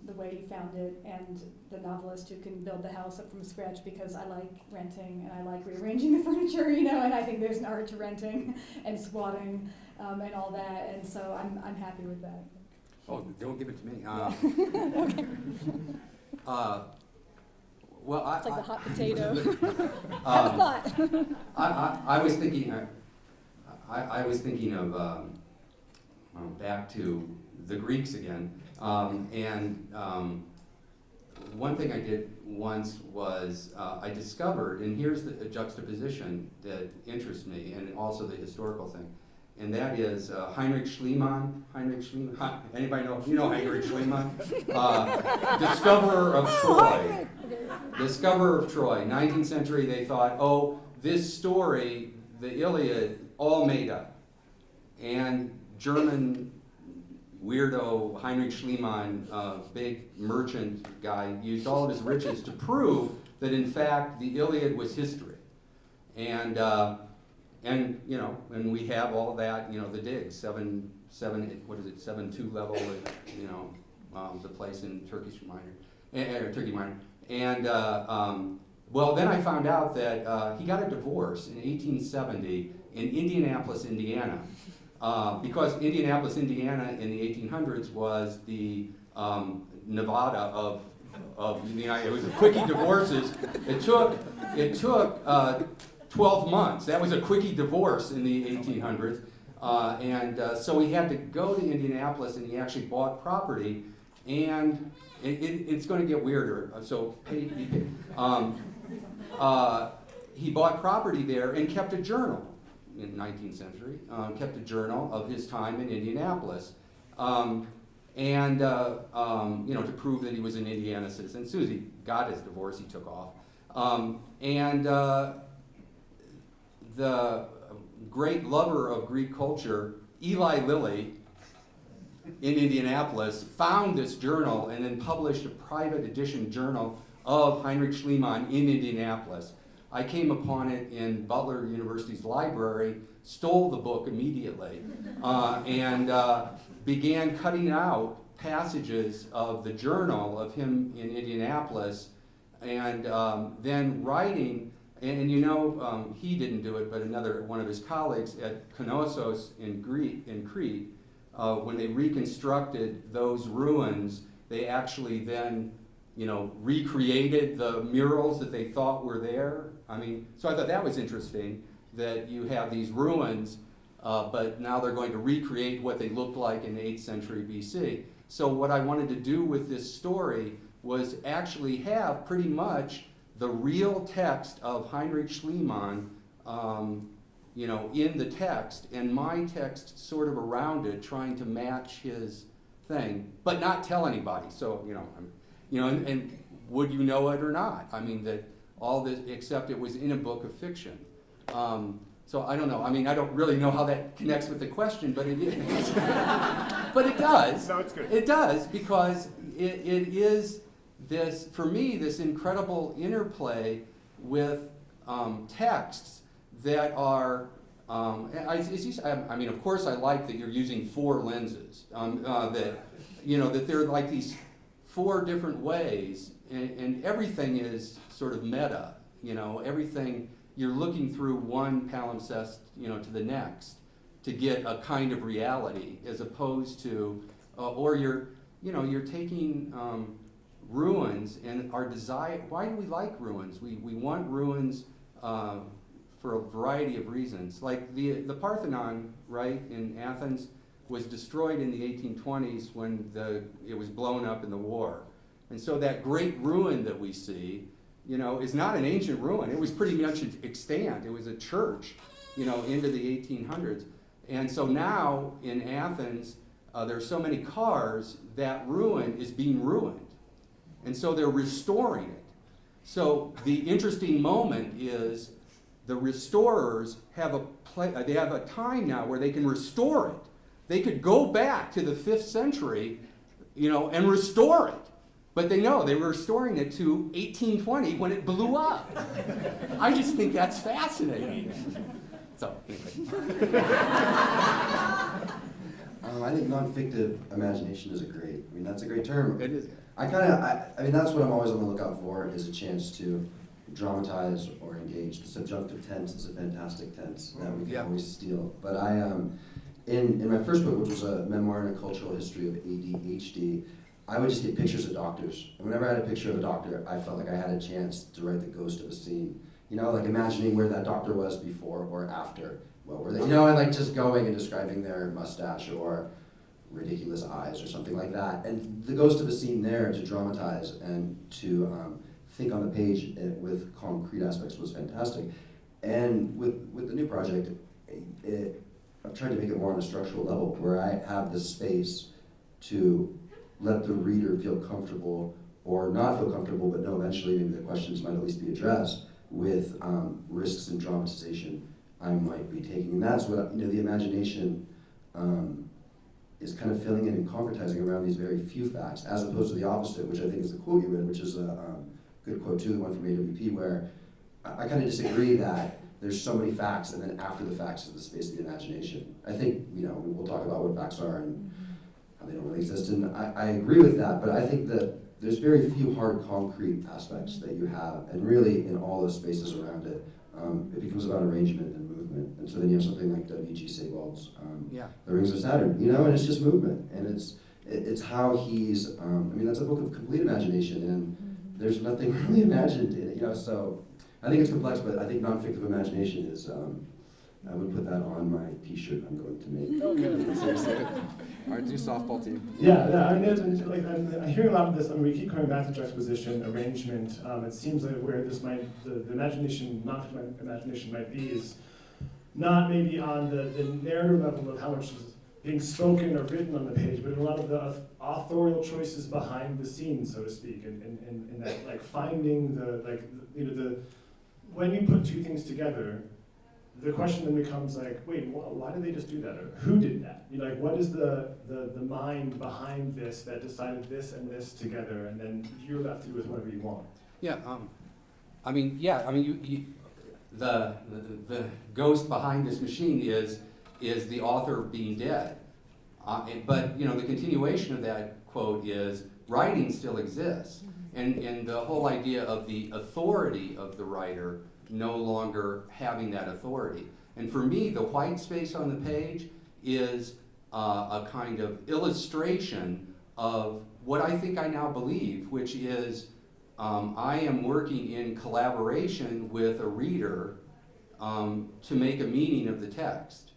C: the way you found it, and the novelist who can build the house up from scratch, because I like renting and I like rearranging the furniture, and I think there's an art to renting and squatting and all that, and so I'm happy with that.
E: Oh, don't give it to me.
C: Okay.
E: Well,
C: it's like the hot potato. Have a thought.
E: I was thinking. I was thinking of back to the Greeks again, and one thing I did once was I discovered, and here's a juxtaposition that interests me, and also the historical thing, and that is Heinrich Schliemann. Anybody know? You know Heinrich Schliemann? Discoverer of Troy. Discoverer of Troy. 19th century, they thought, oh, this story, the Iliad, all made up. And German weirdo Heinrich Schliemann, big merchant guy, used all of his riches to prove that in fact the Iliad was history. And you know, and we have all of that, you know, the digs, 7.2 level, you know, the place in Turkey Minor. And well, then I found out that he got a divorce in 1870 in Indianapolis, Indiana. Because Indianapolis, Indiana in the 1800s was the Nevada of the United. It was a quickie divorces. It took 12 months. That was a quickie divorce in the 1800s. So he had to go to Indianapolis, and he actually bought property. And it's going to get weirder. So he bought property there and kept a journal. In the 19th century, kept a journal of his time in Indianapolis, you know, to prove that he was an Indiana citizen. As soon as he got his divorce, he took off. The great lover of Greek culture, Eli Lilly, in Indianapolis, found this journal and then published a private edition journal of Heinrich Schliemann in Indianapolis. I came upon it in Butler University's library, stole the book immediately, and began cutting out passages of the journal of him in Indianapolis, and then writing, and you know, he didn't do it, but another one of his colleagues at Knossos in Crete, when they reconstructed those ruins, they actually then, you know, recreated the murals that they thought were there. I mean, so I thought that was interesting, that you have these ruins, but now they're going to recreate what they looked like in the 8th century BC. So what I wanted to do with this story was actually have pretty much the real text of Heinrich Schliemann, you know, in the text, and my text sort of around it, trying to match his thing, but not tell anybody. So, you know, and would you know it or not? I mean, that all this, except it was in a book of fiction. So I don't know. I mean, I don't really know how that connects with the question, but it is. But it does.
B: No, it's good.
E: It does, because it is this, for me, this incredible interplay with texts that are, I mean, of course I like that you're using 4 lenses, that, you know, that there are like these 4 different ways, and everything is sort of meta, you know, everything, you're looking through one palimpsest, you know, to the next to get a kind of reality, as opposed to, or you're, you know, you're taking ruins and our desire. Why do we like ruins? We want ruins for a variety of reasons. Like the Parthenon, right, in Athens was destroyed in the 1820s when it was blown up in the war. And so that great ruin that we see, you know, is not an ancient ruin. It was pretty much extant. It was a church, you know, into the 1800s. And so now in Athens, there are so many cars, that ruin is being ruined. And so they're restoring it. So the interesting moment is the restorers have they have a time now where they can restore it. They could go back to the 5th century, you know, and restore it. But they know they were restoring it to 1820 when it blew up. I just think that's fascinating. So, anyway.
D: I think non-fictive imagination is that's a great term.
E: It is.
D: I mean, that's what I'm always on the lookout for, is a chance to dramatize or engage. The subjunctive tense is a fantastic tense that we can always steal. But in my first book, which was a memoir and a cultural history of ADHD, I would just get pictures of doctors. And whenever I had a picture of a doctor, I felt like I had a chance to write the ghost of a scene. You know, like imagining where that doctor was before or after. What were they? You know, and like just going and describing their mustache or ridiculous eyes or something like that. And the ghost of a scene there to dramatize and to think on the page with concrete aspects was fantastic. And with the new project, I've tried to make it more on a structural level, where I have the space to let the reader feel comfortable, or not feel comfortable, but know eventually maybe the questions might at least be addressed with risks and dramatization I might be taking. And that's what, the imagination is kind of filling in and concretizing around these very few facts, as opposed to the opposite, which I think is the quote you read, which is a good quote too, the one from AWP, where I kind of disagree that there's so many facts, and then after the facts is the space of the imagination. I think, we'll talk about what facts are and how they don't really exist, and I agree with that, but I think that there's very few hard, concrete aspects that you have, and really in all those spaces around it, it becomes about arrangement and movement. And so then you have something like W.G. Sebald's The Rings of Saturn, and it's just movement, and it's how he's, that's a book of complete imagination, and there's nothing really imagined in it, so I think it's complex, but I think non-fictive imagination is, I would put that on my t-shirt I'm going to make.
B: Oh, good. Seriously. Our new softball team.
A: Yeah, I'm hearing a lot of this. We keep coming back to juxtaposition, arrangement. It seems like where this might, the imagination, non-fictive imagination might be is not maybe on the narrative level of how much is being spoken or written on the page, but in a lot of the authorial choices behind the scenes, so to speak, and that like finding when you put two things together, the question then becomes like, wait, why did they just do that? Or who did that? What is the mind behind this that decided this and this together, and then you're left to do with whatever you want.
E: Yeah, the ghost behind this machine is the author being dead. But the continuation of that quote is writing still exists, and the whole idea of the authority of the writer no longer having that authority. And for me, the white space on the page is a kind of illustration of what I think I now believe, which is I am working in collaboration with a reader to make a meaning of the text.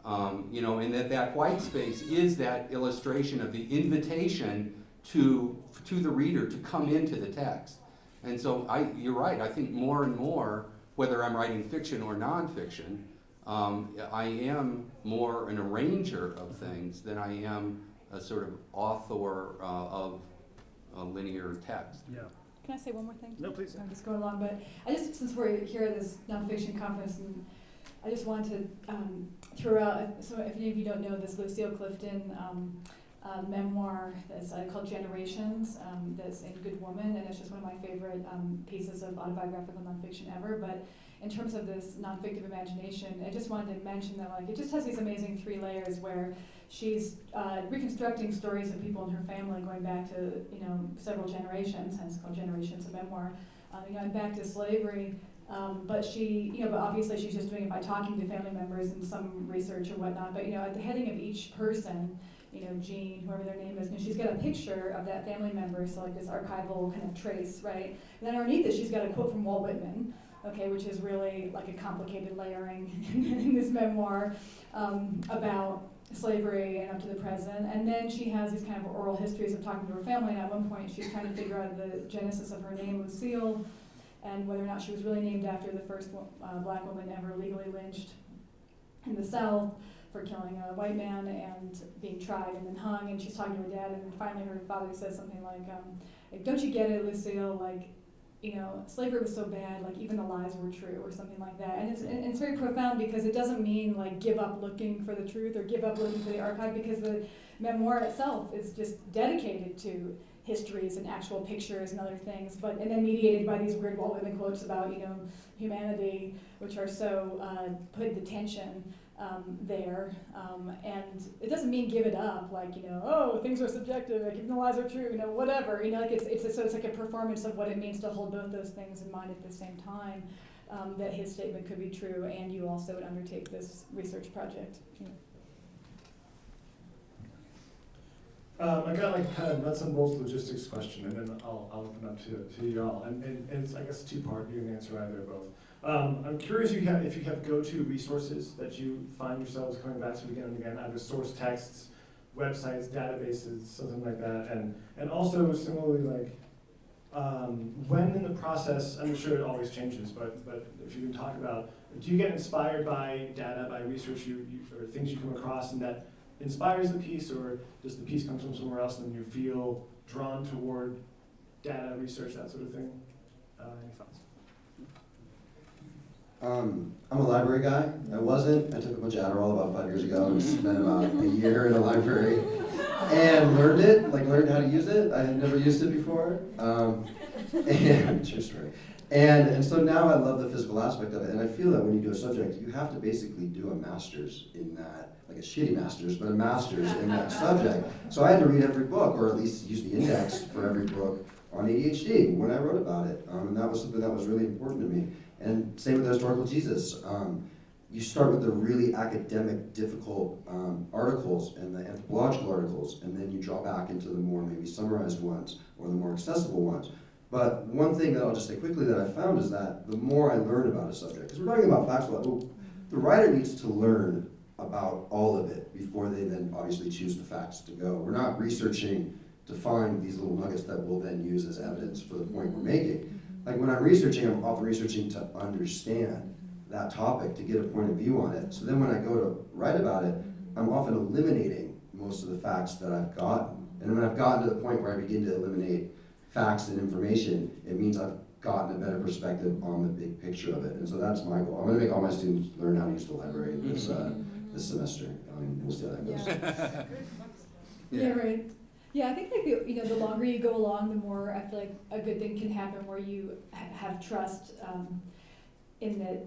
E: And that white space is that illustration of the invitation to the reader to come into the text. And so you're right, I think more and more, whether I'm writing fiction or nonfiction, I am more an arranger of things than I am a sort of author of a linear text.
A: Yeah.
C: Can I say one more thing?
A: No, please.
C: I'm just going along, but since we're here at this nonfiction conference, and I just wanted to throw out, so if any of you don't know this Lucille Clifton memoir that's called Generations, that's in Good Woman, and it's just one of my favorite pieces of autobiographical nonfiction ever. But in terms of this nonfictive imagination, I just wanted to mention that it just has these amazing 3 layers where she's reconstructing stories of people in her family going back to several generations, hence called Generations, a memoir, and back to slavery. But but obviously she's just doing it by talking to family members and some research or whatnot. But at the heading of each person, Jean, whoever their name is, and she's got a picture of that family member, so this archival kind of trace, right? And then underneath it, she's got a quote from Walt Whitman, which is really like a complicated layering in this memoir about slavery and up to the present. And then she has these kind of oral histories of talking to her family, and at one point she's trying to figure out the genesis of her name, Lucille, and whether or not she was really named after the first black woman ever legally lynched in the South for killing a white man and being tried and then hung. And she's talking to her dad, and then finally her father says something like don't you get it, Lucille, slavery was so bad, even the lies were true, or something like that. And it's very profound, because it doesn't mean give up looking for the truth or give up looking for the archive, because the memoir itself is just dedicated to histories and actual pictures and other things, and then mediated by these weird Walt Whitman quotes about humanity, which are so put the tension there, and it doesn't mean give it up, things are subjective, even the lies are true, whatever, it's like a performance of what it means to hold both those things in mind at the same time, that his statement could be true, and you also would undertake this research project.
A: I got kind of nuts and bolts logistics question, and then I'll open up to you all, and it's I guess 2-part. You can answer either or both. I'm curious if you have go-to resources that you find yourselves coming back to again and again, either source texts, websites, databases, something like that, and also similarly when in the process, I'm sure it always changes, but if you can talk about Do you get inspired by data, by research or things you come across, and that inspires the piece, or does the piece come from somewhere else and then you feel drawn toward data, research, that sort of thing? Any thoughts?
D: I'm a library guy. I wasn't. I took a bunch of Adderall about 5 years ago and spent about a year in a library and learned how to use it. I had never used it before. And true story. And so now I love the physical aspect of it, and I feel that when you do a subject, you have to basically do a master's in that, like a shitty master's, but a master's in that subject. So I had to read every book, or at least use the index for every book on ADHD when I wrote about it, and that was something that was really important to me. And same with historical Jesus. You start with the really academic, difficult articles and the anthropological articles, and then you draw back into the more maybe summarized ones or the more accessible ones. But one thing that I'll just say quickly that I found is that the more I learn about a subject, because we're talking about factual, the writer needs to learn about all of it before they then obviously choose the facts to go. We're not researching to find these little nuggets that we'll then use as evidence for the point we're making. Like when I'm researching, I'm often researching to understand that topic, to get a point of view on it. So then when I go to write about it, I'm often eliminating most of the facts that I've gotten. And when I've gotten to the point where I begin to eliminate facts and information, it means I've gotten a better perspective on the big picture of it. And so that's my goal. I'm going to make all my students learn how to use the library this semester. I mean, we'll see how that goes.
C: Yeah, right. Yeah, I think like the longer you go along, the more I feel like a good thing can happen where you have trust in that.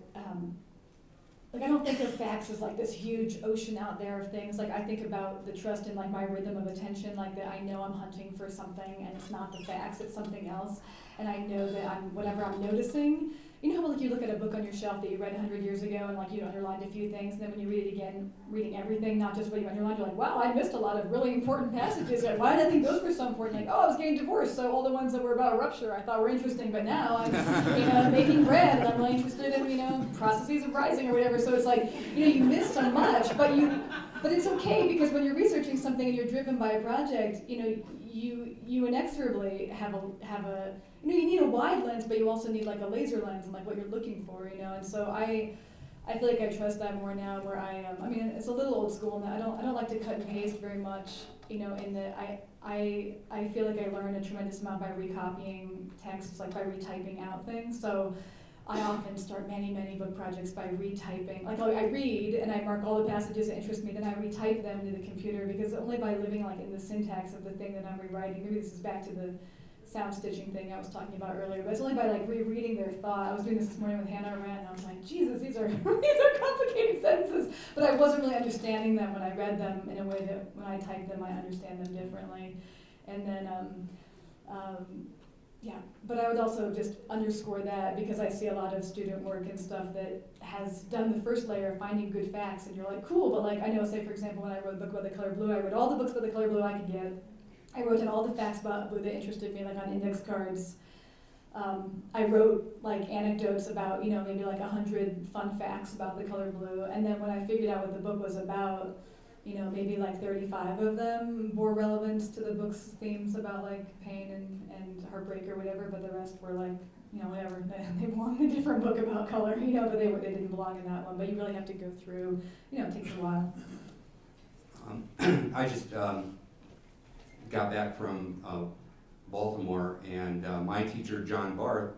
C: Like I don't think of facts as like this huge ocean out there of things. Like I think about the trust in like my rhythm of attention, like that I know I'm hunting for something and it's not the facts, it's something else. And I know that whatever I'm noticing, you know how like you look at a book on your shelf that you read 100 years ago and like you underlined a few things, and then when you read it again, reading everything, not just what you underlined, you're like, wow, I missed a lot of really important passages. Like, why did I think those were so important? Like, oh, I was getting divorced, so all the ones that were about a rupture I thought were interesting, but now I'm making bread and I'm really interested in, processes of rising or whatever. So it's like, you miss so much, but it's okay, because when you're researching something and you're driven by a project, you inexorably have a you need a wide lens, but you also need like a laser lens and like what you're looking for, and so I feel like I trust that more now, where it's a little old school now. I don't like to cut and paste very much, in that I feel like I learn a tremendous amount by recopying texts, like by retyping out things. So I often start many book projects by retyping. Like I read and I mark all the passages that interest me, then I retype them into the computer, because only by living like in the syntax of the thing that I'm rewriting, maybe this is back to the sound stitching thing I was talking about earlier, but it's only by like rereading their thought. I was doing this morning with Hannah Arendt, and I was like, Jesus, these are complicated sentences, but I wasn't really understanding them when I read them in a way that when I type them, I understand them differently. And then, but I would also just underscore that, because I see a lot of student work and stuff that has done the first layer of finding good facts, and you're like, cool, but like I know, say for example, when I wrote a book about the color blue, I read all the books about the color blue I could get. I wrote in all the facts about blue that interested me, like on index cards. I wrote like anecdotes about, maybe like 100 fun facts about the color blue. And then when I figured out what the book was about, maybe like 35 of them bore relevance to the book's themes about like pain and heartbreak or whatever, but the rest were like, whatever. They belong in a different book about color, but they didn't belong in that one. But you really have to go through, it takes a while.
E: I just got back from Baltimore, and my teacher, John Barth,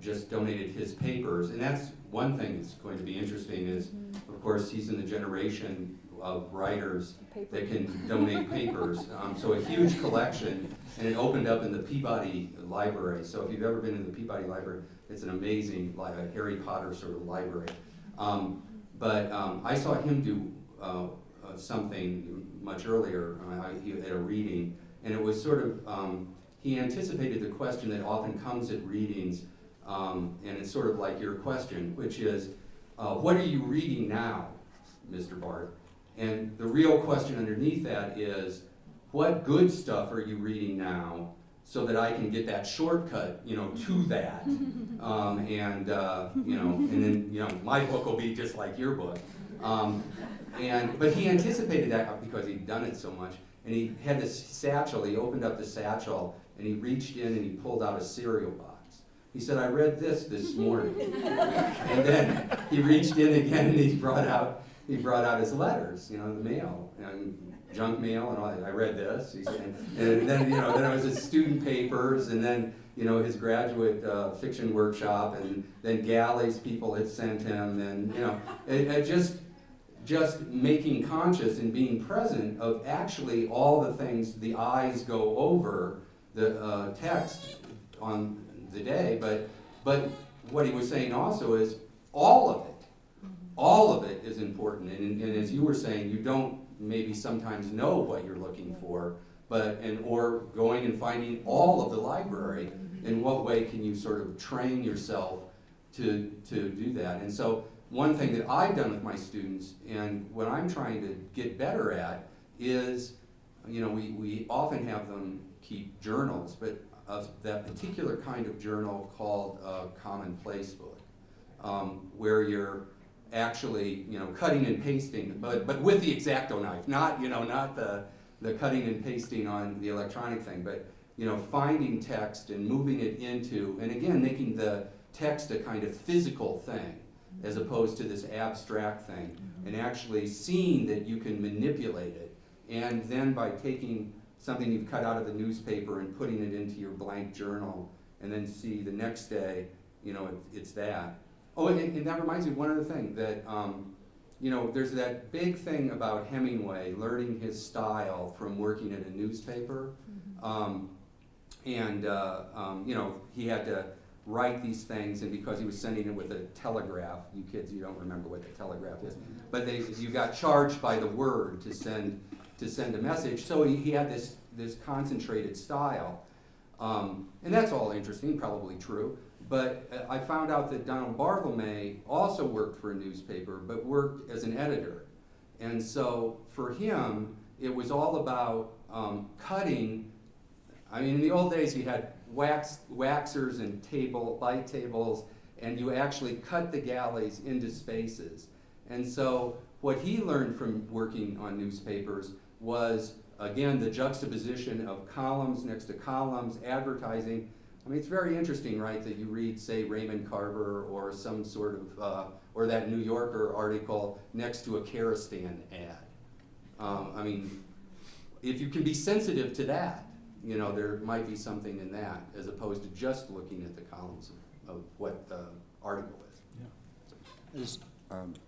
E: just donated his papers. And that's one thing that's going to be interesting is, of course, he's in the generation of writers that can donate papers. So a huge collection, and it opened up in the Peabody Library. So if you've ever been in the Peabody Library, it's an amazing, like a Harry Potter sort of library. But I saw him do something much earlier at a reading, and it was sort of, he anticipated the question that often comes at readings, and it's sort of like your question, which is, what are you reading now, Mr. Barth? And the real question underneath that is, what good stuff are you reading now, so that I can get that shortcut, to that, and then, my book will be just like your book. But he anticipated that because he'd done it so much. And he had this satchel, he opened up the satchel, and he reached in and he pulled out a cereal box. He said, I read this morning. And then he reached in again and he brought out his letters, the mail, and junk mail and all that. I read this. He said, and then, then it was his student papers, and then, his graduate fiction workshop, and then galleys people had sent him, and, it just making conscious and being present of actually all the things the eyes go over the text on the day, but what he was saying also is all of it is important, and as you were saying, you don't maybe sometimes know what you're looking for, or going and finding all of the library. In what way can you sort of train yourself to do that? And so one thing that I've done with my students, and what I'm trying to get better at, is, we often have them keep journals, but of that particular kind of journal called a commonplace book, where you're actually, cutting and pasting, but with the X-Acto knife, not the cutting and pasting on the electronic thing, but finding text and moving it into, and again, making the text a kind of physical thing, as opposed to this abstract thing, and actually seeing that you can manipulate it, and then by taking something you've cut out of the newspaper and putting it into your blank journal, and then see the next day, it's that. Oh, and that reminds me of one other thing, that, there's that big thing about Hemingway learning his style from working at a newspaper. He had to write these things, and because he was sending it with a telegraph, you kids, you don't remember what the telegraph is, but you got charged by the word to send a message, so he had this concentrated style. And that's all interesting, probably true, but I found out that Donald Barthelme also worked for a newspaper, but worked as an editor. And so for him, it was all about cutting. I mean, in the old days, you had waxers and light tables, and you actually cut the galleys into spaces. And so what he learned from working on newspapers was, again, the juxtaposition of columns next to columns, advertising. I mean, it's very interesting, right, that you read, say, Raymond Carver or some sort of, or that New Yorker article next to a Karastan ad. I mean, if you can be sensitive to that, there might be something in that, as opposed to just looking at the columns of what the article is.
D: I just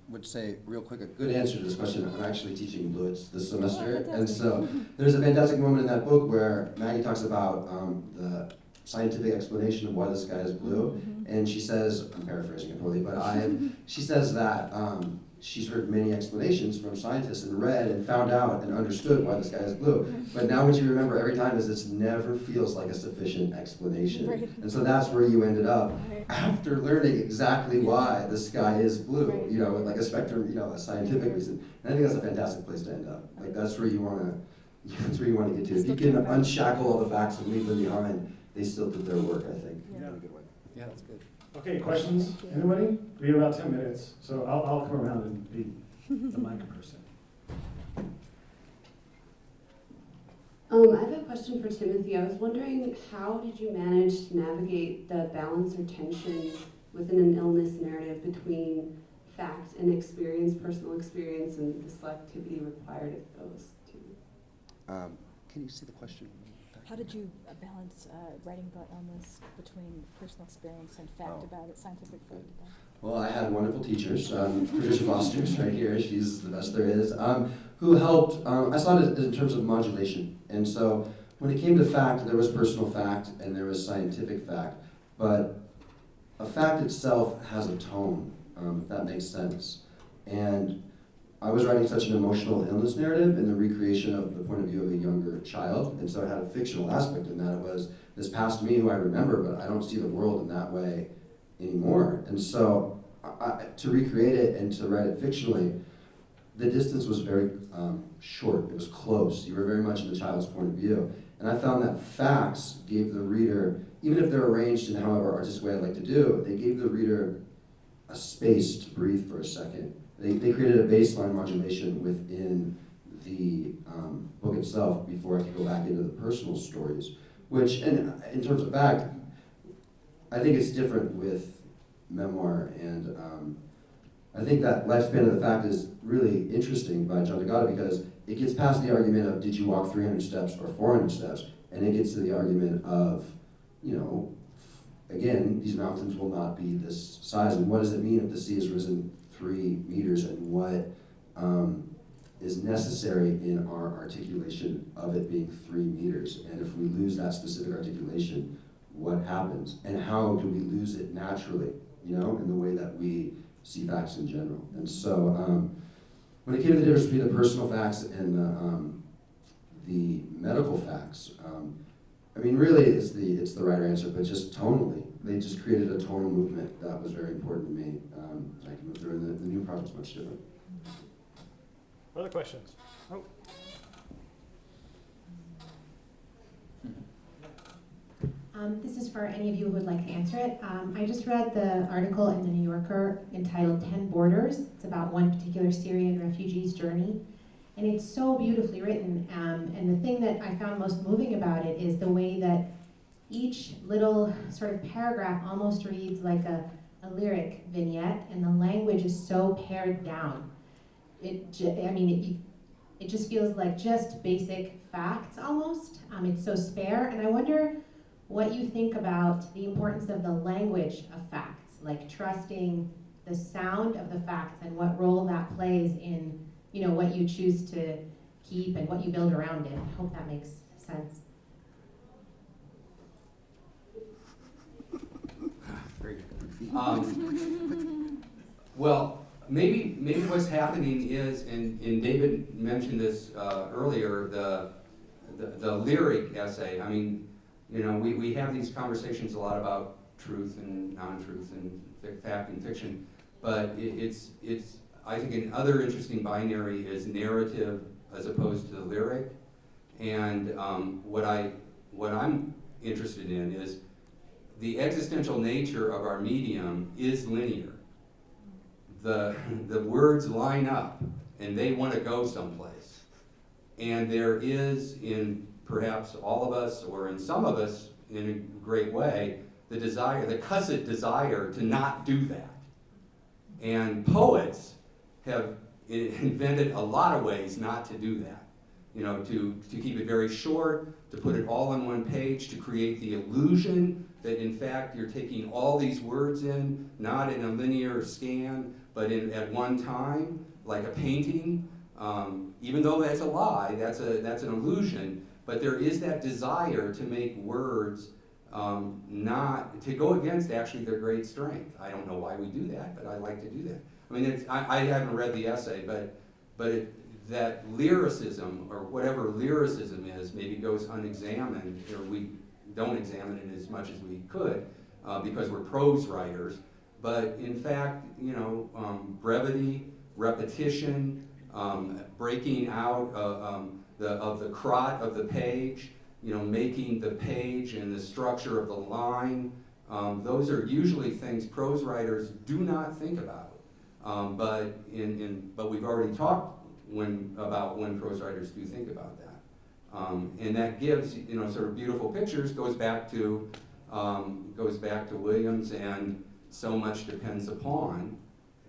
D: would say real quick a good answer to this question. I'm actually teaching Blitz this semester, and so there's a fantastic moment in that book where Maggie talks about the scientific explanation of why the sky is blue, and she says, I'm paraphrasing it poorly, but she says that she's heard many explanations from scientists and read and found out and understood why the sky is blue. But now what you remember every time is it never feels like a sufficient explanation. Right. And so that's where you ended up after learning exactly why the sky is blue, like a spectrum, a scientific reason. And I think that's a fantastic place to end up. Like that's where you want to get to. If you can unshackle all the facts and leave them behind, they still did their work, I think.
B: Yeah, good way. Yeah, that's good.
A: Okay, questions? Anybody? We have about 10 minutes, so I'll come around and be the mic person.
F: I have a question for Timothy. I was wondering, how did you manage to navigate the balance or tension within an illness narrative between fact and experience, personal experience, and the selectivity required of those two?
D: Can you see the question?
G: How did you balance writing about illness between personal experience and fact about it, scientific fact about it?
D: Well, I had wonderful teachers. Patricia Foster's right here. She's the best there is. Who helped. I saw it in terms of modulation. And so when it came to fact, there was personal fact and there was scientific fact. But a fact itself has a tone, if that makes sense. And I was writing such an emotional illness narrative in the recreation of the point of view of a younger child, and so it had a fictional aspect in that. It was this past me who I remember, but I don't see the world in that way anymore. And so to recreate it and to write it fictionally, the distance was very short. It was close. You were very much in the child's point of view. And I found that facts gave the reader, even if they're arranged in however artistic way I like to do, they gave the reader a space to breathe for a second. They created a baseline modulation within the book itself before I could go back into the personal stories, which, and in terms of fact, I think it's different with memoir, and I think that lifespan of the fact is really interesting by John D'Agata because it gets past the argument of did you walk 300 steps or 400 steps, and it gets to the argument of, you know, again, these mountains will not be this size, and what does it mean if the sea has risen 3 meters, and what is necessary in our articulation of it being 3 meters, and if we lose that specific articulation, what happens, and how do we lose it naturally, you know, in the way that we see facts in general. And so when it came to the difference between the personal facts and the medical facts, I mean, really, it's the right answer, but just tonally, they just created a tonal movement that was very important to me. I can move through, and the new project's much different.
H: Other questions? Oh.
I: This is for any of you who would like to answer it. I just read the article in the New Yorker entitled 10 Borders. It's about one particular Syrian refugee's journey. And it's so beautifully written. And the thing that I found most moving about it is the way that each little sort of paragraph almost reads like a lyric vignette, and the language is so pared down. It just feels like just basic facts almost. It's so spare, and I wonder what you think about the importance of the language of facts, like trusting the sound of the facts and what role that plays in, you know, what you choose to keep and what you build around it. I hope that makes sense.
E: Very good. Well, maybe what's happening is, and David mentioned this earlier, the lyric essay. I mean, you know, we have these conversations a lot about truth and non-truth and fact and fiction, but it's I think another interesting binary is narrative as opposed to the lyric. And what I'm interested in is the existential nature of our medium is linear. The words line up and they want to go someplace. And there is, in perhaps all of us, or in some of us in a great way, the desire, the cussed desire to not do that. And poets have invented a lot of ways not to do that. You know, to keep it very short, to put it all on one page, to create the illusion that in fact you're taking all these words in, not in a linear scan, but at one time, like a painting. Even though that's a lie, that's an illusion, but there is that desire to make words not, to go against actually their great strength. I don't know why we do that, but I like to do that. I mean, I haven't read the essay, but that lyricism, or whatever lyricism is, maybe goes unexamined, or we don't examine it as much as we could, because we're prose writers. But in fact, you know, brevity, repetition, breaking out of the crot of the page, you know, making the page and the structure of the line, those are usually things prose writers do not think about. But we've already talked about when prose writers do think about that, and that gives, you know, sort of beautiful pictures. Goes back to Williams and so much depends upon,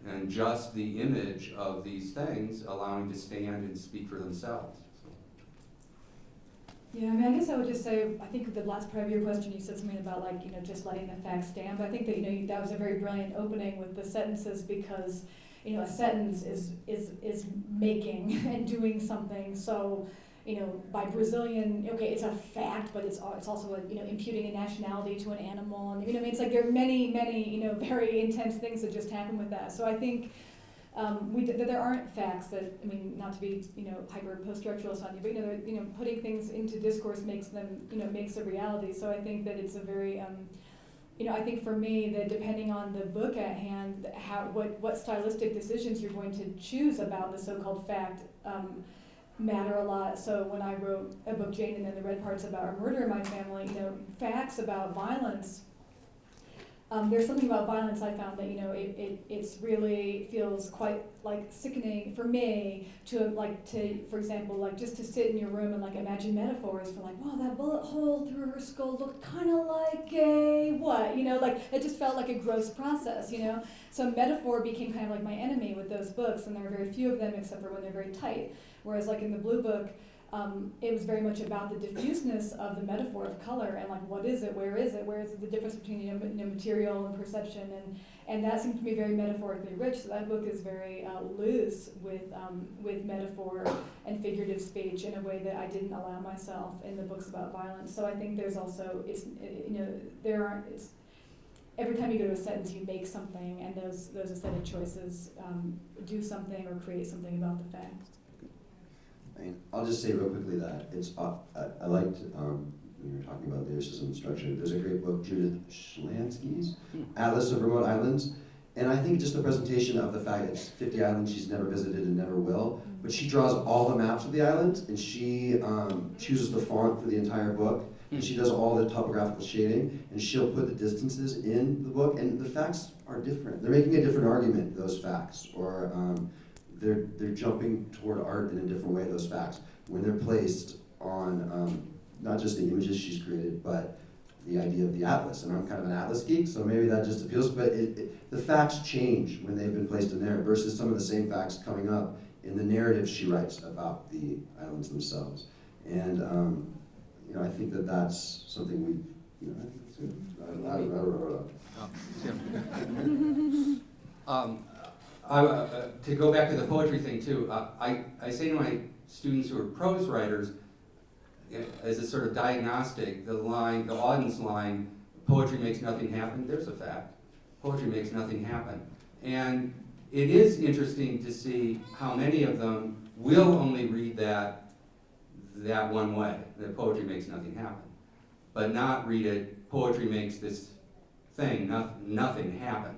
E: and just the image of these things allowing to stand and speak for themselves. So.
C: Yeah, I mean, I guess I would just say, I think the last part of your question, you said something about, like, you know, just letting the facts stand. But I think that, you know, that was a very brilliant opening with the sentences, because, you know, a sentence is making and doing something. So, you know, by Brazilian, okay, it's a fact, but it's also a, you know, imputing a nationality to an animal, and, you know, it's like there are many, you know, very intense things that just happen with that. So I think there aren't facts that, I mean, not to be, you know, hyper post-structuralist on you, but, you know, putting things into discourse makes them, you know, makes a reality. So I think that it's a very, you know, I think for me, that depending on the book at hand, what stylistic decisions you're going to choose about the so-called fact matter a lot. So when I wrote a book, Jane and then the Red Parts, about a murder in my family, you know, facts about violence there's something about violence I found that, it's really feels quite like sickening for me to for example, just to sit in your room and imagine metaphors for wow, that bullet hole through her skull looked kind of like a what, it just felt like a gross process, So metaphor became kind of like my enemy with those books, and there are very few of them except for when they're very tight. Whereas in the Blue Book, it was very much about the diffuseness of the metaphor of color and what is it, where is the difference between material and perception, and that seemed to be very metaphorically rich. So that book is very loose with metaphor and figurative speech in a way that I didn't allow myself in the books about violence. So I think there's also every time you go to a sentence, you make something, and those aesthetic choices do something or create something about the fact.
D: I mean, I'll just say real quickly that it's I liked when you were talking about lyricism and structure. There's a great book, Judith Lansky's Atlas of Remote Islands, and I think just the presentation of the fact that it's 50 islands she's never visited and never will, but she draws all the maps of the islands, and she chooses the font for the entire book, and she does all the topographical shading, and she'll put the distances in the book, and the facts are different. They're making a different argument, those facts, or they're jumping toward art in a different way, those facts, when they're placed on not just the images she's created, but the idea of the atlas. And I'm kind of an atlas geek, so maybe that just appeals, but the facts change when they've been placed in there versus some of the same facts coming up in the narrative she writes about the islands themselves. And I think that that's something we, I think it's good.
E: To go back to the poetry thing too, I say to my students who are prose writers, as a sort of diagnostic, the Auden's line, poetry makes nothing happen, there's a fact. Poetry makes nothing happen. And it is interesting to see how many of them will only read that one way, that poetry makes nothing happen, but not read it, poetry makes this thing, nothing happen.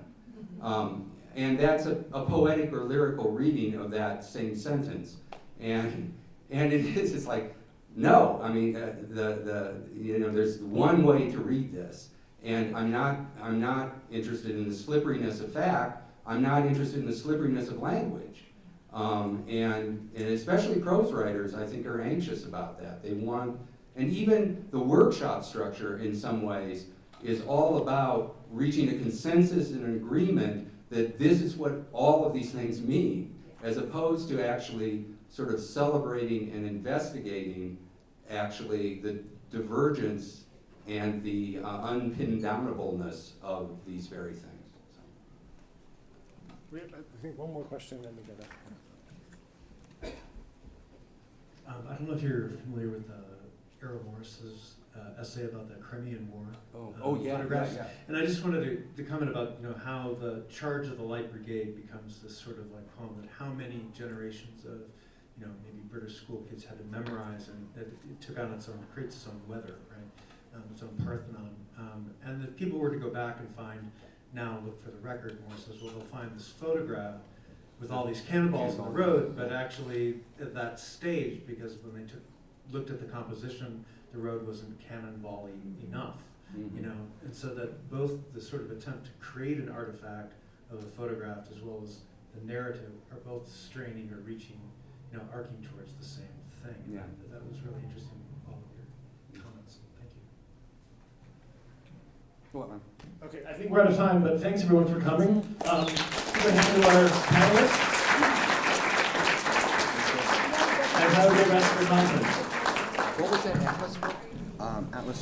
E: And that's a poetic or lyrical reading of that same sentence. And it's like, no, I mean, there's one way to read this. And I'm not interested in the slipperiness of fact, I'm not interested in the slipperiness of language. And especially prose writers, I think, are anxious about that. They want, and even the workshop structure in some ways is all about reaching a consensus and an agreement that this is what all of these things mean, as opposed to actually sort of celebrating and investigating actually the divergence and the unpindownableness of these very things.
H: We have, I think, one more question, then we get that.
J: I don't know if you're familiar with Errol Morris's essay about the Crimean War. Photographs.
E: Yeah.
J: And I just wanted to comment about how the charge of the Light Brigade becomes this sort of poem that how many generations of maybe British school kids had to memorize, and that it took on creates its own weather, right? Its own Parthenon. And if people were to go back and find, now look for the record, Morris says, well, they'll find this photograph with all these cannonballs on the road, but actually at that stage, because when they looked at the composition, the road wasn't cannonball-y enough, and so that both the sort of attempt to create an artifact of a photograph as well as the narrative are both straining or reaching, arcing towards the same thing.
E: Yeah.
J: And that was really interesting, all of your comments. Thank you.
E: Well,
A: Okay, I think we're out of time, but thanks everyone for coming. Give a hand to our panelists. And have a great rest of the conference.
E: what was that?